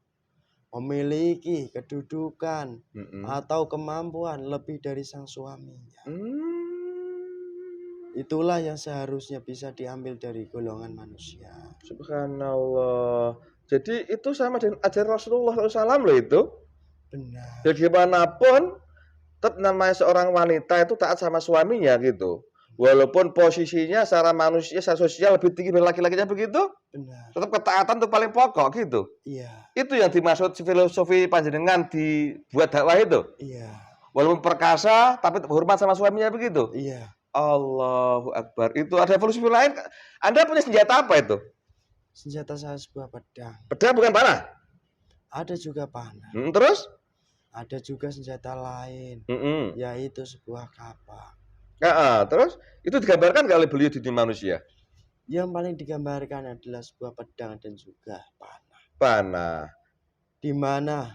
memiliki kedudukan atau kemampuan lebih dari sang suaminya. Itulah yang seharusnya bisa diambil dari golongan manusia. Subhanallah. Jadi itu sama dengan ajaran Rasulullah SAW loh itu. Benar. Jadi bagaimanapun tetap namanya seorang wanita itu taat sama suaminya gitu. Walaupun posisinya secara manusia, secara sosial lebih tinggi dari laki-lakinya begitu. Benar. Tetap ketaatan itu paling pokok gitu. Iya. Itu yang dimaksud filosofi panjenengan dibuat dakwah itu. Iya. Walaupun perkasa tapi hormat sama suaminya begitu. Iya. Allahu Akbar. Itu ada filosofi lain. Anda punya senjata apa itu? Senjata saya sebuah pedang. Pedang bukan panah? Ada juga panah. Terus? Ada juga senjata lain, yaitu sebuah kapak. Terus itu digambarkan oleh beliau di manusia. Yang paling digambarkan adalah sebuah pedang dan juga panah. Panah. Di mana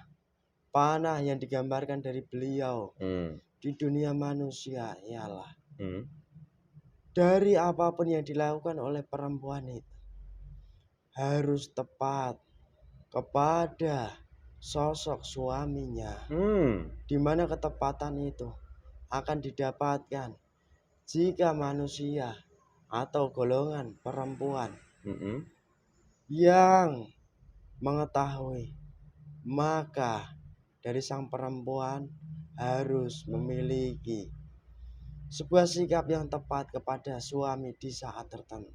panah yang digambarkan dari beliau di dunia manusia ialah dari apapun yang dilakukan oleh perempuan itu harus tepat kepada sosok suaminya. Di mana ketepatan itu akan didapatkan jika manusia atau golongan perempuan yang mengetahui, maka dari sang perempuan harus memiliki sebuah sikap yang tepat kepada suami di saat tertentu.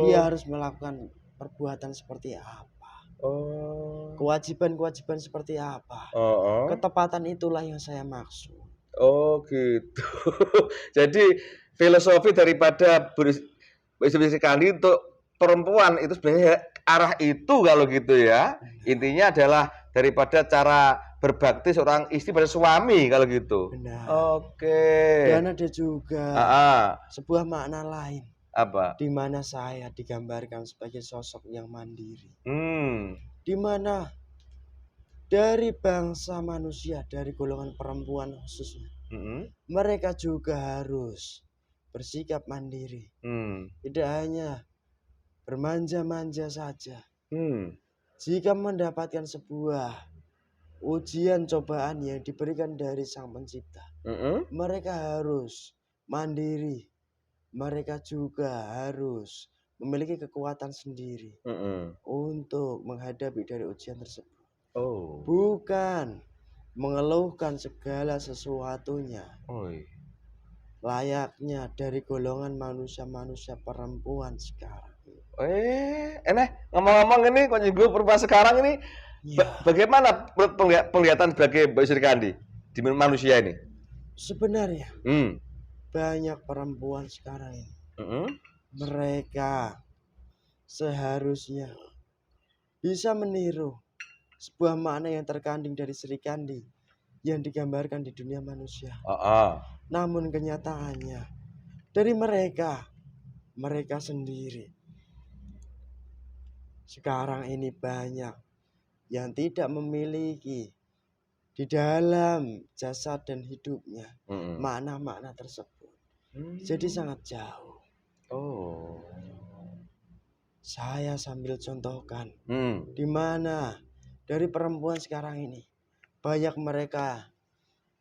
Dia harus melakukan perbuatan seperti apa? Kewajiban-kewajiban seperti apa? Ketepatan itulah yang saya maksud. Oh gitu. Jadi filosofi daripada Bayu Kandi untuk perempuan itu sebenarnya arah itu kalau gitu ya. Intinya adalah daripada cara berbakti seorang istri pada suami kalau gitu. Benar. Oke. Dan ada juga sebuah makna lain. Apa? Di mana saya digambarkan sebagai sosok yang mandiri. Di mana dari bangsa manusia, dari golongan perempuan khususnya, mereka juga harus bersikap mandiri. Tidak hanya bermanja-manja saja. Jika mendapatkan sebuah ujian cobaan yang diberikan dari Sang Pencipta, mereka harus mandiri. Mereka juga harus memiliki kekuatan sendiri untuk menghadapi dari ujian tersebut. Bukan mengeluhkan segala sesuatunya. layaknya dari golongan manusia-manusia perempuan sekarang. Ngomong-ngomong ini kok nyinggung perempuan sekarang ini, Ya, bagaimana penglihatan sebagai Mbak Sri Kandi di manusia ini? sebenarnya Hmm. banyak perempuan sekarang ini. Mm-mm. Mereka seharusnya bisa meniru sebuah makna yang terkandung dari Sri Kandi yang digambarkan di dunia manusia. Namun kenyataannya dari mereka sendiri sekarang ini banyak yang tidak memiliki di dalam jasad dan hidupnya makna-makna tersebut. Jadi sangat jauh. Oh. Saya sambil contohkan di mana dari perempuan sekarang ini banyak mereka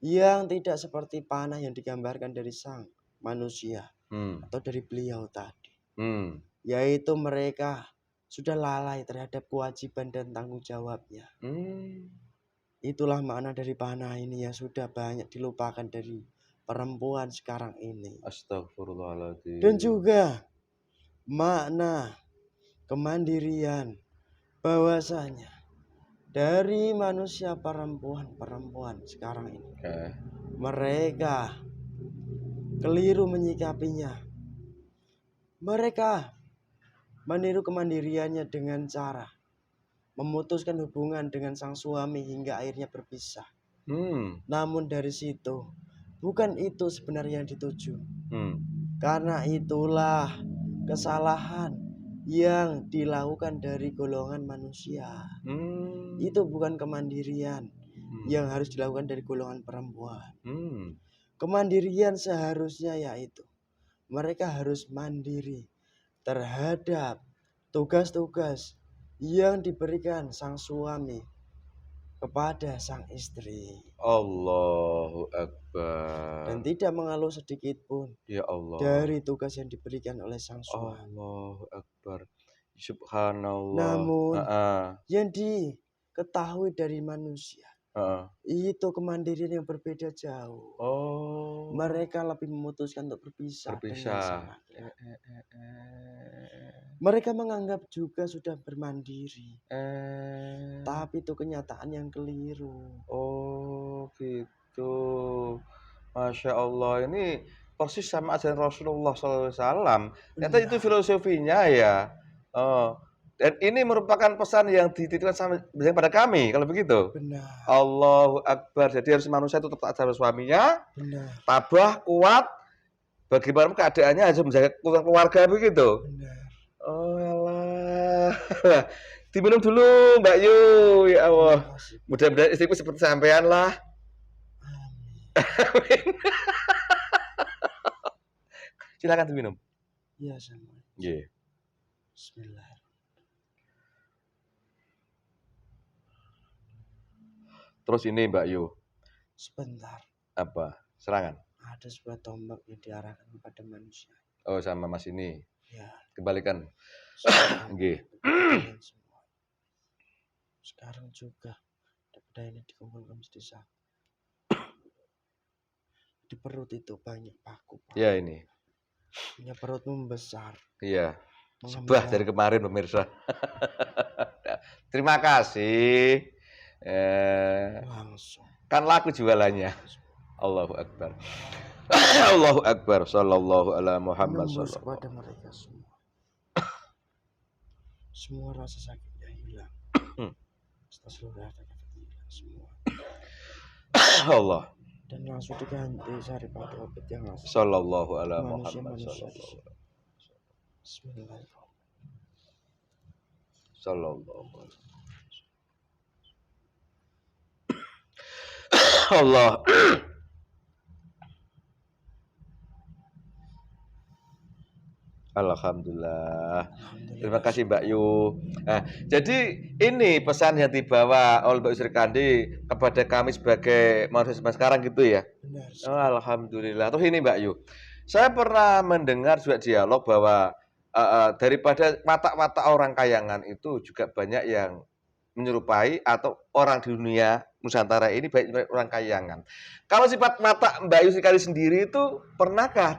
yang tidak seperti panah yang digambarkan dari sang manusia atau dari beliau tadi. Yaitu mereka sudah lalai terhadap kewajiban dan tanggung jawabnya. Itulah makna dari panah ini yang sudah banyak dilupakan dari perempuan sekarang ini. Astagfirullahaladzim. Dan juga makna kemandirian, bahwasanya dari manusia perempuan sekarang ini mereka keliru menyikapinya. Mereka meniru kemandiriannya dengan cara memutuskan hubungan dengan sang suami hingga akhirnya berpisah. Namun dari situ bukan itu sebenarnya yang dituju. Karena itulah kesalahan yang dilakukan dari golongan manusia. Itu bukan kemandirian yang harus dilakukan dari golongan perempuan. Kemandirian seharusnya yaitu mereka harus mandiri terhadap tugas-tugas yang diberikan sang suami kepada sang istri. Allahu Akbar. Dan tidak mengeluh sedikit pun Ya Allah. dari tugas yang diberikan oleh sang suami. Allahu Akbar. Subhanallah. Namun yang diketahui dari manusia itu kemandirian yang berbeda jauh. Mereka lebih memutuskan untuk berpisah. Dengan sang laki-laki. Mereka menganggap juga sudah bermandiri. Tapi itu kenyataan yang keliru. Oh gitu. Masya Allah, ini persis sama ajaran Rasulullah SAW. Ternyata itu filosofinya ya. Dan ini merupakan pesan yang dititipkan sama pada kami, kalau begitu. Benar. Allahu Akbar. Jadi harus manusia itu tetap sama suaminya. Benar. Tabah, kuat. Bagaimana keadaannya harus menjaga keluarga begitu. Benar. Oh Allah. Diminum dulu Mbak Yu. Ya Allah. Mudah-mudahan istriku seperti sampean lah. Amin. Silakan diminum. Iya, sama. Yeah. Bismillah. Terus ini Mbak Yu. Sebentar. Apa? Serangan? Ada sebuah tombak yang diarahkan kepada manusia. Oh, sama Mas ini. Ya. Kembalikan. Nggih. Sekarang juga benda ini dikumpulkan mesti sah. Di perut itu banyak paku. Ya ini. Punya perut membesar. Iya. Sebah dari kemarin pemirsa. Terima kasih. Langsung. Kan laku jualannya. Allahu Akbar. Allahu Akbar. Sallallahu ala Muhammad sallallahu. Kepada mereka semua. Semua rasa sakitnya hilang. Setelah seluruh efek-efek hilang semua. Allah. Dan langsung diganti daripada obat yang langsung. Sallallahu ala Muhammad Manusia. sallallahu. Bismillahirrahmanirrahim. Sallallahu alaihi Allah. Alhamdulillah. Terima kasih Mbak Yu. Nah, jadi ini pesan yang dibawa oleh Mbak Sri Kandi kepada kami sebagai manusia sekarang gitu ya. Benar. Alhamdulillah. Terus ini Mbak Yu, saya pernah mendengar juga dialog bahwa daripada watak-watak orang kayangan itu juga banyak yang menyerupai atau orang di dunia Nusantara ini baik orang Kahyangan. Kalau sifat watak Mbak Yu Srikandi sendiri itu pernahkah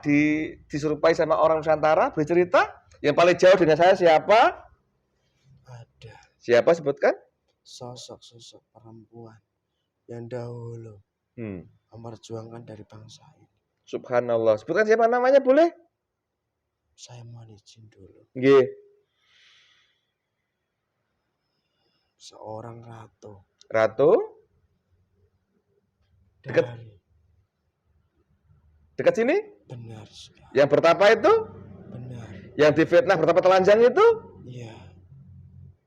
diserupai sama orang Nusantara? Bercerita? Yang paling jauh dengan saya siapa? Ada. Siapa sebutkan? Sosok-sosok perempuan yang dahulu memperjuangkan dari bangsa ini. Subhanallah. Sebutkan siapa namanya boleh? Saya mohon izin dulu. Nggih. Seorang ratu. Ratu? Dekat dekat sini? Benar sekali. Yang bertapa itu? Benar. Yang difitnah bertapa telanjang itu? Iya.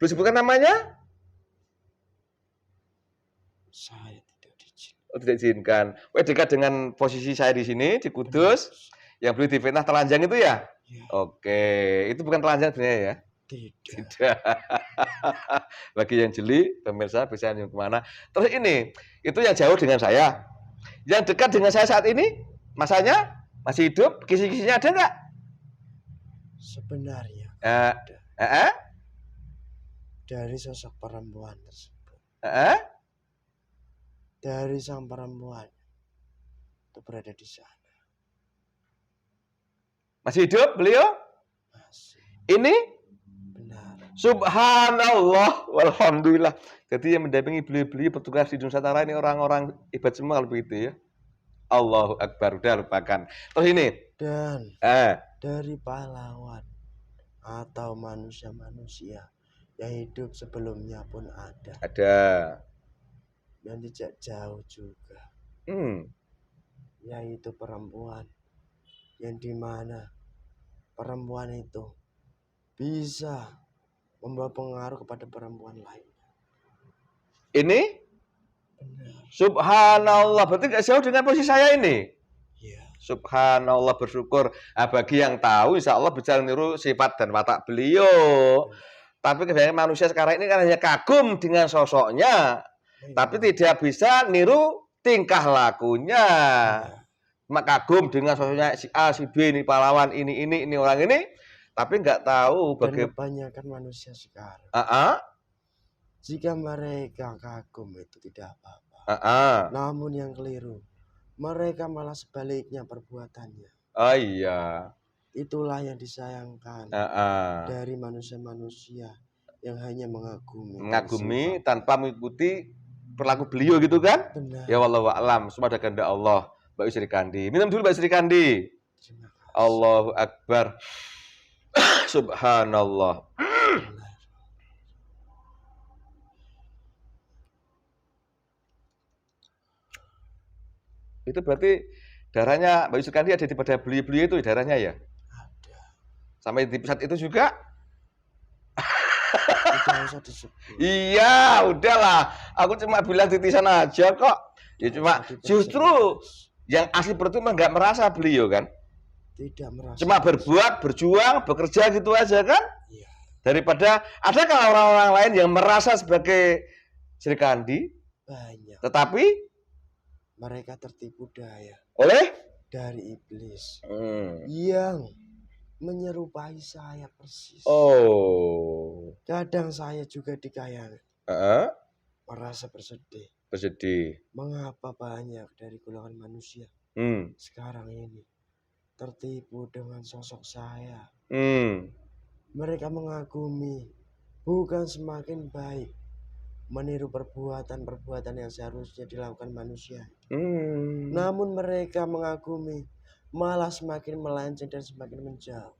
Boleh sebutkan namanya? Saya tidak diizinkan. Oh, tidak diizinkan. Dekat dengan posisi saya di sini di Kudus. Benar. Yang boleh difitnah telanjang itu ya? Ya. Oke, itu bukan telanjang sebenarnya ya? Tidak. Bagi yang jeli, pemirsa bisa nyambung kemana. Terus ini, itu yang jauh dengan saya. Yang dekat dengan saya saat ini, masanya masih hidup, kisi-kisinya ada nggak? Sebenarnya dari sosok perempuan tersebut, dari sang perempuan itu berada di sana. Masih hidup beliau? Masih. Ini? Benar. Subhanallah, walhamdulillah. Jadi yang mendampingi beliau-beliau petugas di Nusantara ini orang-orang hebat semua kalau begitu ya. Allahu Akbar, udah lupakan. Terus ini. Dan dari pahlawan atau manusia-manusia yang hidup sebelumnya pun ada. Ada. Yang tidak jauh juga. Yaitu perempuan. Yang dimana perempuan itu bisa membawa pengaruh kepada perempuan lain. Ini? Benar. Subhanallah, berarti gak jauh dengan posisi saya ini? Iya. Subhanallah, bersyukur. Bagi yang tahu, insya Allah bisa niru sifat dan watak beliau. Tapi kebanyakan manusia sekarang ini kan hanya kagum dengan sosoknya. Tapi tidak bisa niru tingkah lakunya. Cuma kagum dengan sosoknya si A, si B, ini pahlawan, ini orang ini. Tapi nggak tahu bagaimana. Kebanyakan manusia sekarang. Jika mereka kagum itu tidak apa-apa. Namun yang keliru, mereka malah sebaliknya perbuatannya. Oh iya. Itulah yang disayangkan dari manusia-manusia yang hanya mengagumi tanpa mengikuti perilaku beliau gitu kan? Benar. Ya wallahu a'lam, semua ada kehendak Allah. Mbak Yu Srikandi. Minum dulu Mbak Srikandi. Allahu Akbar. Subhanallah. Itu berarti darahnya Mbak Yu Srikandi ada di pada beliau-beliau itu darahnya ya? Ada. Sampai di pusat itu juga? Tidak usah disebut. Iya, udahlah. Aku cuma bilang titisan aja kok. Ya cuma justru yang asli pertama nggak merasa beliau kan? Tidak merasa. Cuma berbuat, berjuang, bekerja gitu aja kan? Iya. Daripada adakah orang-orang lain yang merasa sebagai Srikandi? Banyak. Tetapi mereka tertipu daya oleh dari iblis yang menyerupai saya persis. Oh. Kadang saya juga di Kahyangan merasa bersedih. Mengapa banyak dari golongan manusia sekarang ini tertipu dengan sosok saya. Mereka mengagumi, bukan semakin baik, meniru perbuatan-perbuatan yang seharusnya dilakukan manusia. Namun mereka mengagumi, malah semakin melenceng dan semakin menjauh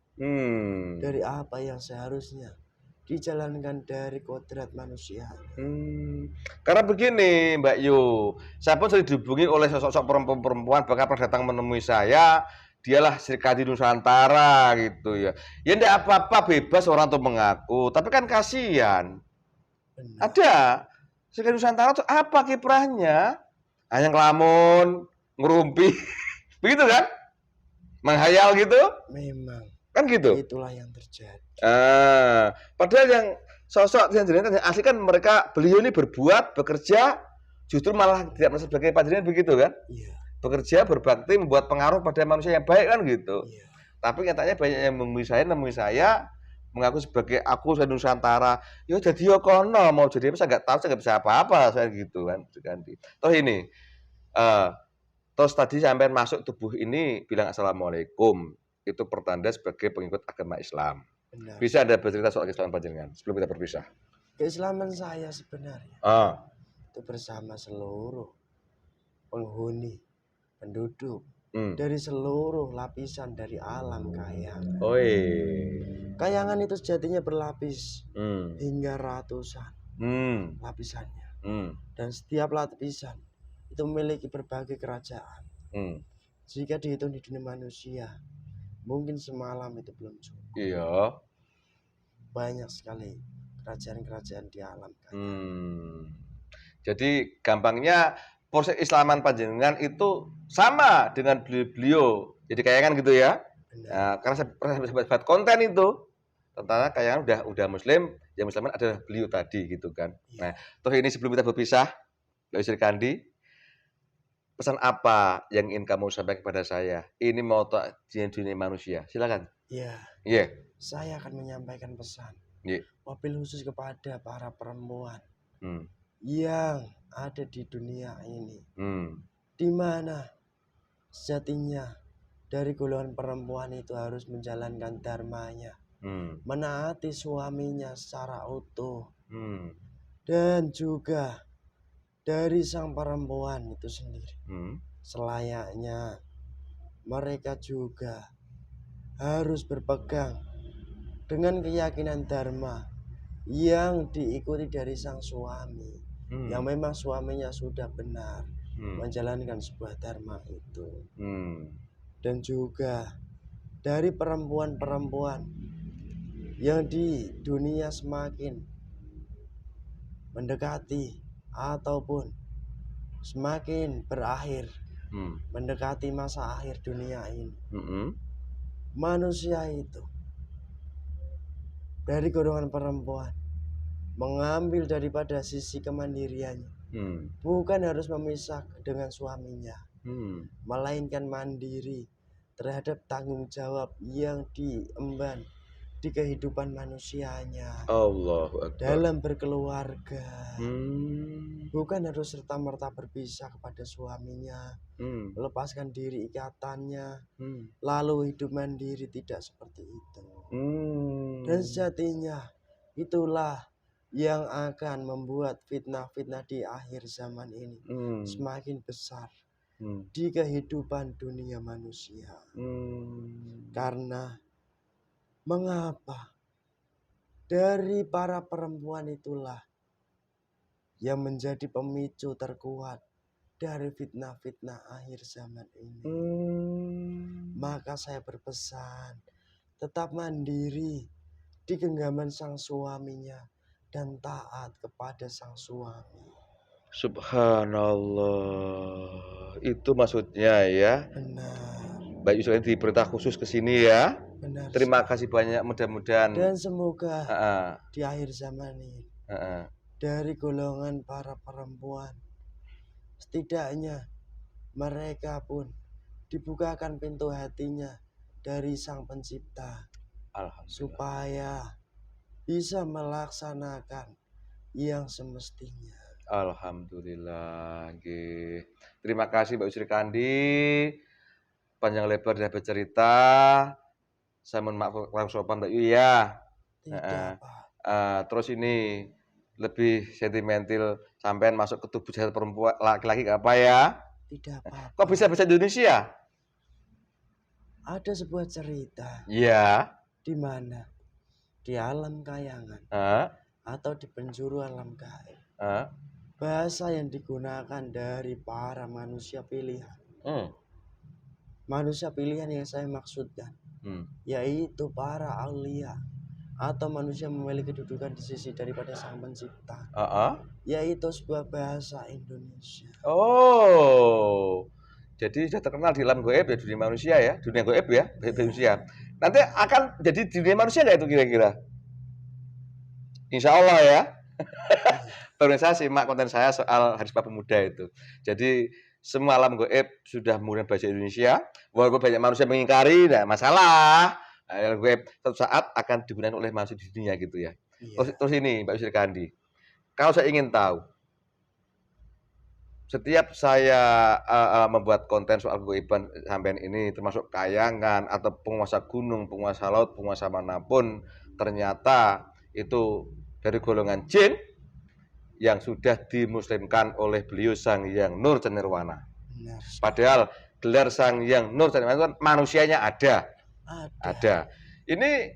dari apa yang seharusnya dijalankan dari kodrat manusia. Karena begini Mbak Yu, saya pun sering dihubungi oleh sosok-sosok perempuan bahkan pernah datang menemui saya. Dialah Srikandi Nusantara gitu ya. Ya enggak apa-apa, bebas orang tuh mengaku, tapi kan kasihan. Benar. Ada Srikandi Nusantara tuh apa kiprahnya? Hanya ngelamun, ngerumpi, begitu kan? Menghayal gitu? Memang. Kan gitu. Itulah yang terjadi. Padahal yang sosok yang jenis asli kan beliau ini berbuat, bekerja, justru malah tidak merasa sebagai panjenengan begitu kan? Iya. Bekerja, berbakti, membuat pengaruh pada manusia yang baik kan gitu. Iya. Tapi nyatanya banyak yang menemui saya mengaku sebagai aku saya Nusantara, ya jadi yo kono, mau jadi apa saya nggak tahu, saya nggak bisa apa-apa, saya gitu kan, ganti. Toh ini, eh, terus tadi sampai masuk tubuh ini bilang assalamualaikum, itu pertanda sebagai pengikut agama Islam. Benar. Bisa Anda bercerita soal keislaman panjenengan sebelum kita berpisah? Keislaman saya sebenarnya Ah, itu bersama seluruh penghuni, penduduk hmm. dari seluruh lapisan dari alam kayangan. Oi. Kayangan itu sejatinya berlapis Hmm. hingga ratusan Hmm. lapisannya. Hmm. Dan setiap lapisan itu memiliki berbagai kerajaan. Hmm. Jika dihitung di dunia manusia, mungkin semalam itu belum cukup. Iya. Banyak sekali kerajaan-kerajaan di alam. Jadi gampangnya proses Islaman panjenengan itu sama dengan beliau. Jadi kayangan gitu ya. Nah, karena saya pernah buat konten itu tentang kayangan udah Muslim, yang Musliman adalah beliau tadi gitu kan. Nah, toh ini sebelum kita berpisah, Mbak Sri Kandi, pesan apa yang ingin kamu sampaikan kepada saya? Ini moto dunia manusia. Silakan. Iya. Iya. Saya akan menyampaikan pesan. Iya. Wabil khusus kepada para perempuan yang ada di dunia ini. Di mana sejatinya dari golongan perempuan itu harus menjalankan dharmanya. Menaati suaminya secara utuh. Dan juga dari sang perempuan itu sendiri. Selayaknya mereka juga harus berpegang dengan keyakinan dharma yang diikuti dari sang suami, yang memang suaminya sudah benar menjalankan sebuah dharma itu. Dan juga dari perempuan-perempuan yang di dunia semakin mendekati ataupun semakin berakhir, mendekati masa akhir dunia ini. Manusia itu dari golongan perempuan mengambil daripada sisi kemandiriannya, bukan harus memisah dengan suaminya, melainkan mandiri terhadap tanggung jawab yang diemban di kehidupan manusianya. Allahu Akbar. Dalam berkeluarga, bukan harus serta-merta berpisah kepada suaminya, melepaskan diri ikatannya, lalu hidup mandiri, tidak seperti itu. Dan sejatinya itulah yang akan membuat fitnah-fitnah di akhir zaman ini semakin besar di kehidupan dunia manusia. Karena mengapa dari para perempuan itulah yang menjadi pemicu terkuat dari fitnah-fitnah akhir zaman ini. Maka saya berpesan, tetap mandiri di genggaman sang suaminya dan taat kepada sang suami. Subhanallah. Itu maksudnya ya. Benar. Mbak Yusuf diperintah khusus ke sini ya. Benar. Terima kasih banyak, mudah-mudahan. Dan semoga di akhir zaman ini dari golongan para perempuan, setidaknya mereka pun dibukakan pintu hatinya dari Sang Pencipta, supaya bisa melaksanakan yang semestinya. Alhamdulillah. Terima kasih Mbak Sri Kandi. Panjang lebar sudah bercerita. Saya mohon maaf kurang sopan Mbak Yu ya. Terus ini lebih sentimental, sampean masuk ke tubuh jasad perempuan laki-laki gak apa ya? Tidak apa-apa. Kok bisa bahasa Indonesia? Ada sebuah cerita. Iya. Di mana? Di alam kayangan. Atau di penjuru alam gaib. Bahasa yang digunakan dari para manusia pilihan. Manusia pilihan yang saya maksudkan, yaitu para aulia atau manusia memiliki kedudukan di sisi daripada Sang Pencipta, yaitu sebuah bahasa Indonesia. Oh, jadi sudah terkenal di alam gaib ya, dunia manusia ya, dunia gaib ya, manusia. Nanti akan jadi dunia manusia nggak itu kira-kira? Insya Allah ya. Baru saya simak konten saya soal Hari Sumpah Pemuda itu. Jadi semua alam gaib sudah menggunakan bahasa Indonesia. Walaupun banyak manusia mengingkari, tidak masalah. Alam gaib suatu saat akan digunakan oleh manusia di dunia gitu ya. Iya. Terus ini Mbak Sri Kandi, kalau saya ingin tahu, setiap saya membuat konten soal kegaiban sampean ini termasuk kayangan atau penguasa gunung, penguasa laut, penguasa manapun, ternyata itu dari golongan jin yang sudah dimuslimkan oleh beliau Sang Hyang Nur dan Nirwana. Benar. Padahal gelar Sang Hyang Nur dan Nirwana itu kan manusianya ada. Ini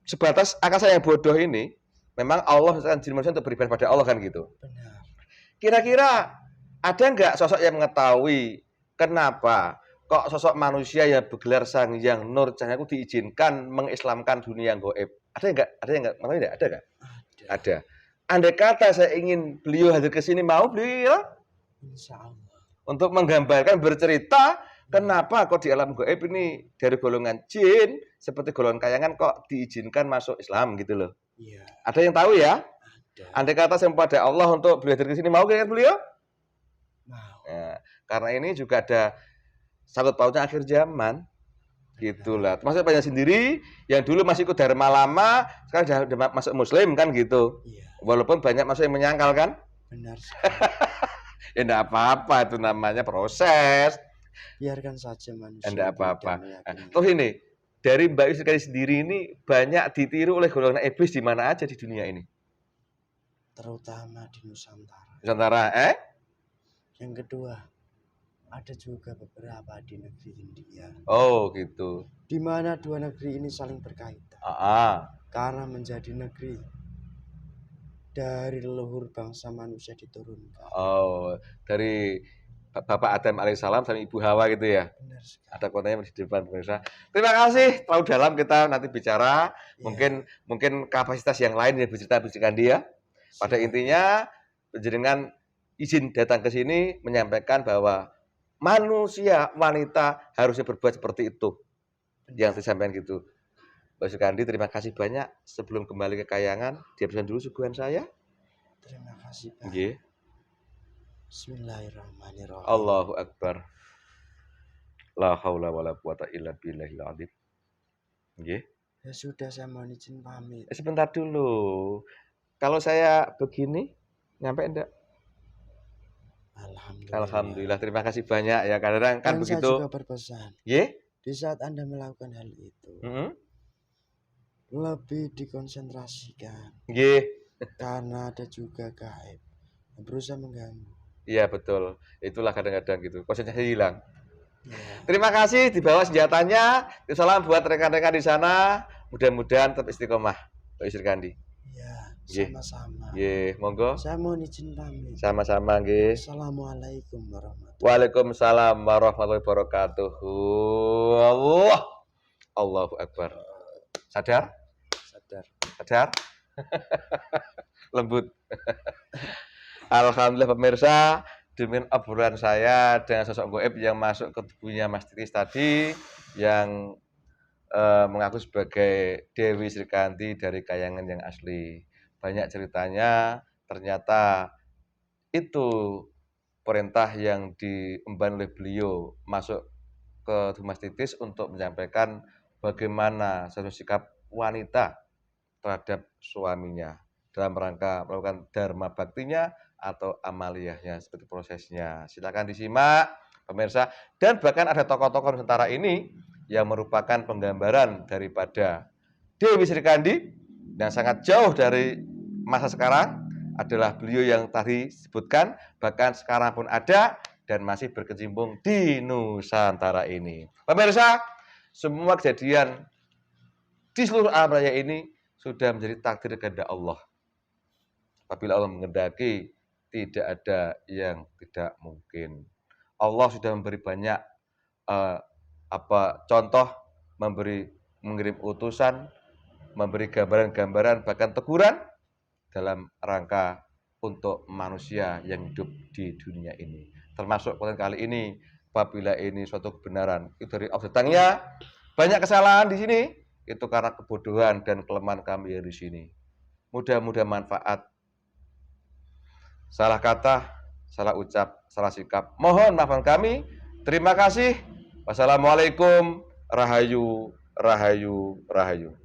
sebatas akal saya yang bodoh ini, memang Allah menciptakan jin manusia untuk beribadah pada Allah kan gitu. Benar. Kira-kira ada nggak sosok yang mengetahui kenapa kok sosok manusia yang bergelar Sang Hyang Nur Cahaya itu diizinkan mengislamkan dunia yang gaib? Ada nggak? Ada yang nggak? Mengetahui nggak? Ada nggak? Ada. Andai kata saya ingin beliau hadir ke sini, mau beliau? Insya Allah. Untuk menggambarkan, bercerita kenapa kok di alam gaib ini dari golongan jin seperti golongan kayangan kok diizinkan masuk Islam gitu loh. Iya. Ada yang tahu ya? Ada. Andai kata saya pada Allah untuk beliau hadir ke sini, mau kan beliau? Mau. Ya, karena ini juga ada sangkut pautnya akhir zaman. Gitulah. Termasuk banyak sendiri yang dulu masih ikut Dharma lama, sekarang sudah masuk Muslim kan gitu. Iya. Walaupun banyak masuk yang menyangkal kan? Benar sekali. Ya enggak apa-apa, itu namanya proses. Biarkan saja manusia. Enggak apa-apa. Terus ini, dari Mbak Yusri sendiri ini banyak ditiru oleh golongan iblis di mana aja di dunia ini? Terutama di Nusantara. Nusantara, Yang kedua, ada juga beberapa di negeri India. Oh, gitu. Di mana dua negeri ini saling berkaitan. Karena menjadi negeri dari leluhur bangsa manusia diturunkan. Oh, dari Bapak Adam alaihissalam sama Ibu Hawa gitu ya? Benar sekali. Ada kontennya di depan pemirsa. Terima kasih. Terlalu dalam kita nanti bicara. Ya. Mungkin kapasitas yang lain yang bercerita dia. Pada intinya, penjenengan izin datang ke sini menyampaikan bahwa manusia, wanita harusnya berbuat seperti itu. Benar. Yang disampaikan gitu. Mbak Sukandi, terima kasih banyak. Sebelum kembali ke kayangan, dihabiskan dulu suguhan saya. Terima kasih, Pak. Nggih. Bismillahirrahmanirrahim. Allahu Akbar. La haula wala quwata illa billahil adzim. Nggih. Ya sudah, saya mohon izin pamit. Sebentar dulu. Kalau saya begini, nyampe enggak? Alhamdulillah. Terima kasih banyak ya. Kadang kan begitu. Saya juga berpesan. Nggih. Di saat Anda melakukan hal itu, lebih dikonsentrasikan. Nggih. Karena ada juga gaib yang berusaha mengganggu. Iya betul. Itulah kadang-kadang gitu. Konsentrasi hilang. Ya. Terima kasih, dibawa senjatanya. Salam buat rekan-rekan di sana. Mudah-mudahan tetap istiqomah. Mbak Yusri Kandi. Ya, Nggih. sama-sama. Nggih, monggo. Saya mohon izin pamit. Sama-sama nggih. Assalamualaikum warahmatullahi wabarakatuh. Waalaikumsalam warahmatullahi wabarakatuh. Allahu Akbar. Sadar? Sadar? Lembut. Alhamdulillah pemirsa, demi obrolan saya dengan sosok gaib yang masuk ke tubuhnya Mas Titis tadi, yang mengaku sebagai Dewi Sri Kandi dari kayangan yang asli. Banyak ceritanya, ternyata itu perintah yang diemban oleh beliau masuk ke tubuh Mas Titis untuk menyampaikan bagaimana seharusnya sikap wanita terhadap suaminya dalam rangka melakukan dharma baktinya atau amaliyahnya, seperti prosesnya. Silakan disimak pemirsa, dan bahkan ada tokoh-tokoh Nusantara ini yang merupakan penggambaran daripada Dewi Sri Kandi yang sangat jauh dari masa sekarang, adalah beliau yang tadi disebutkan, bahkan sekarang pun ada dan masih berkecimpung di Nusantara ini. Pemirsa, semua kejadian di seluruh alam raya ini sudah menjadi takdir kehendak Allah. Apabila Allah menghendaki, tidak ada yang tidak mungkin. Allah sudah memberi banyak contoh, mengirim utusan, memberi gambaran-gambaran, bahkan teguran dalam rangka untuk manusia yang hidup di dunia ini. Termasuk konten kali ini, apabila ini suatu kebenaran, itu dari Allah datangnya. Banyak kesalahan di sini, itu karena kebodohan dan kelemahan kami yang di sini. Mudah-mudahan manfaat. Salah kata, salah ucap, salah sikap, mohon maafkan kami. Terima kasih. Wassalamualaikum. Rahayu. Rahayu, Rahayu.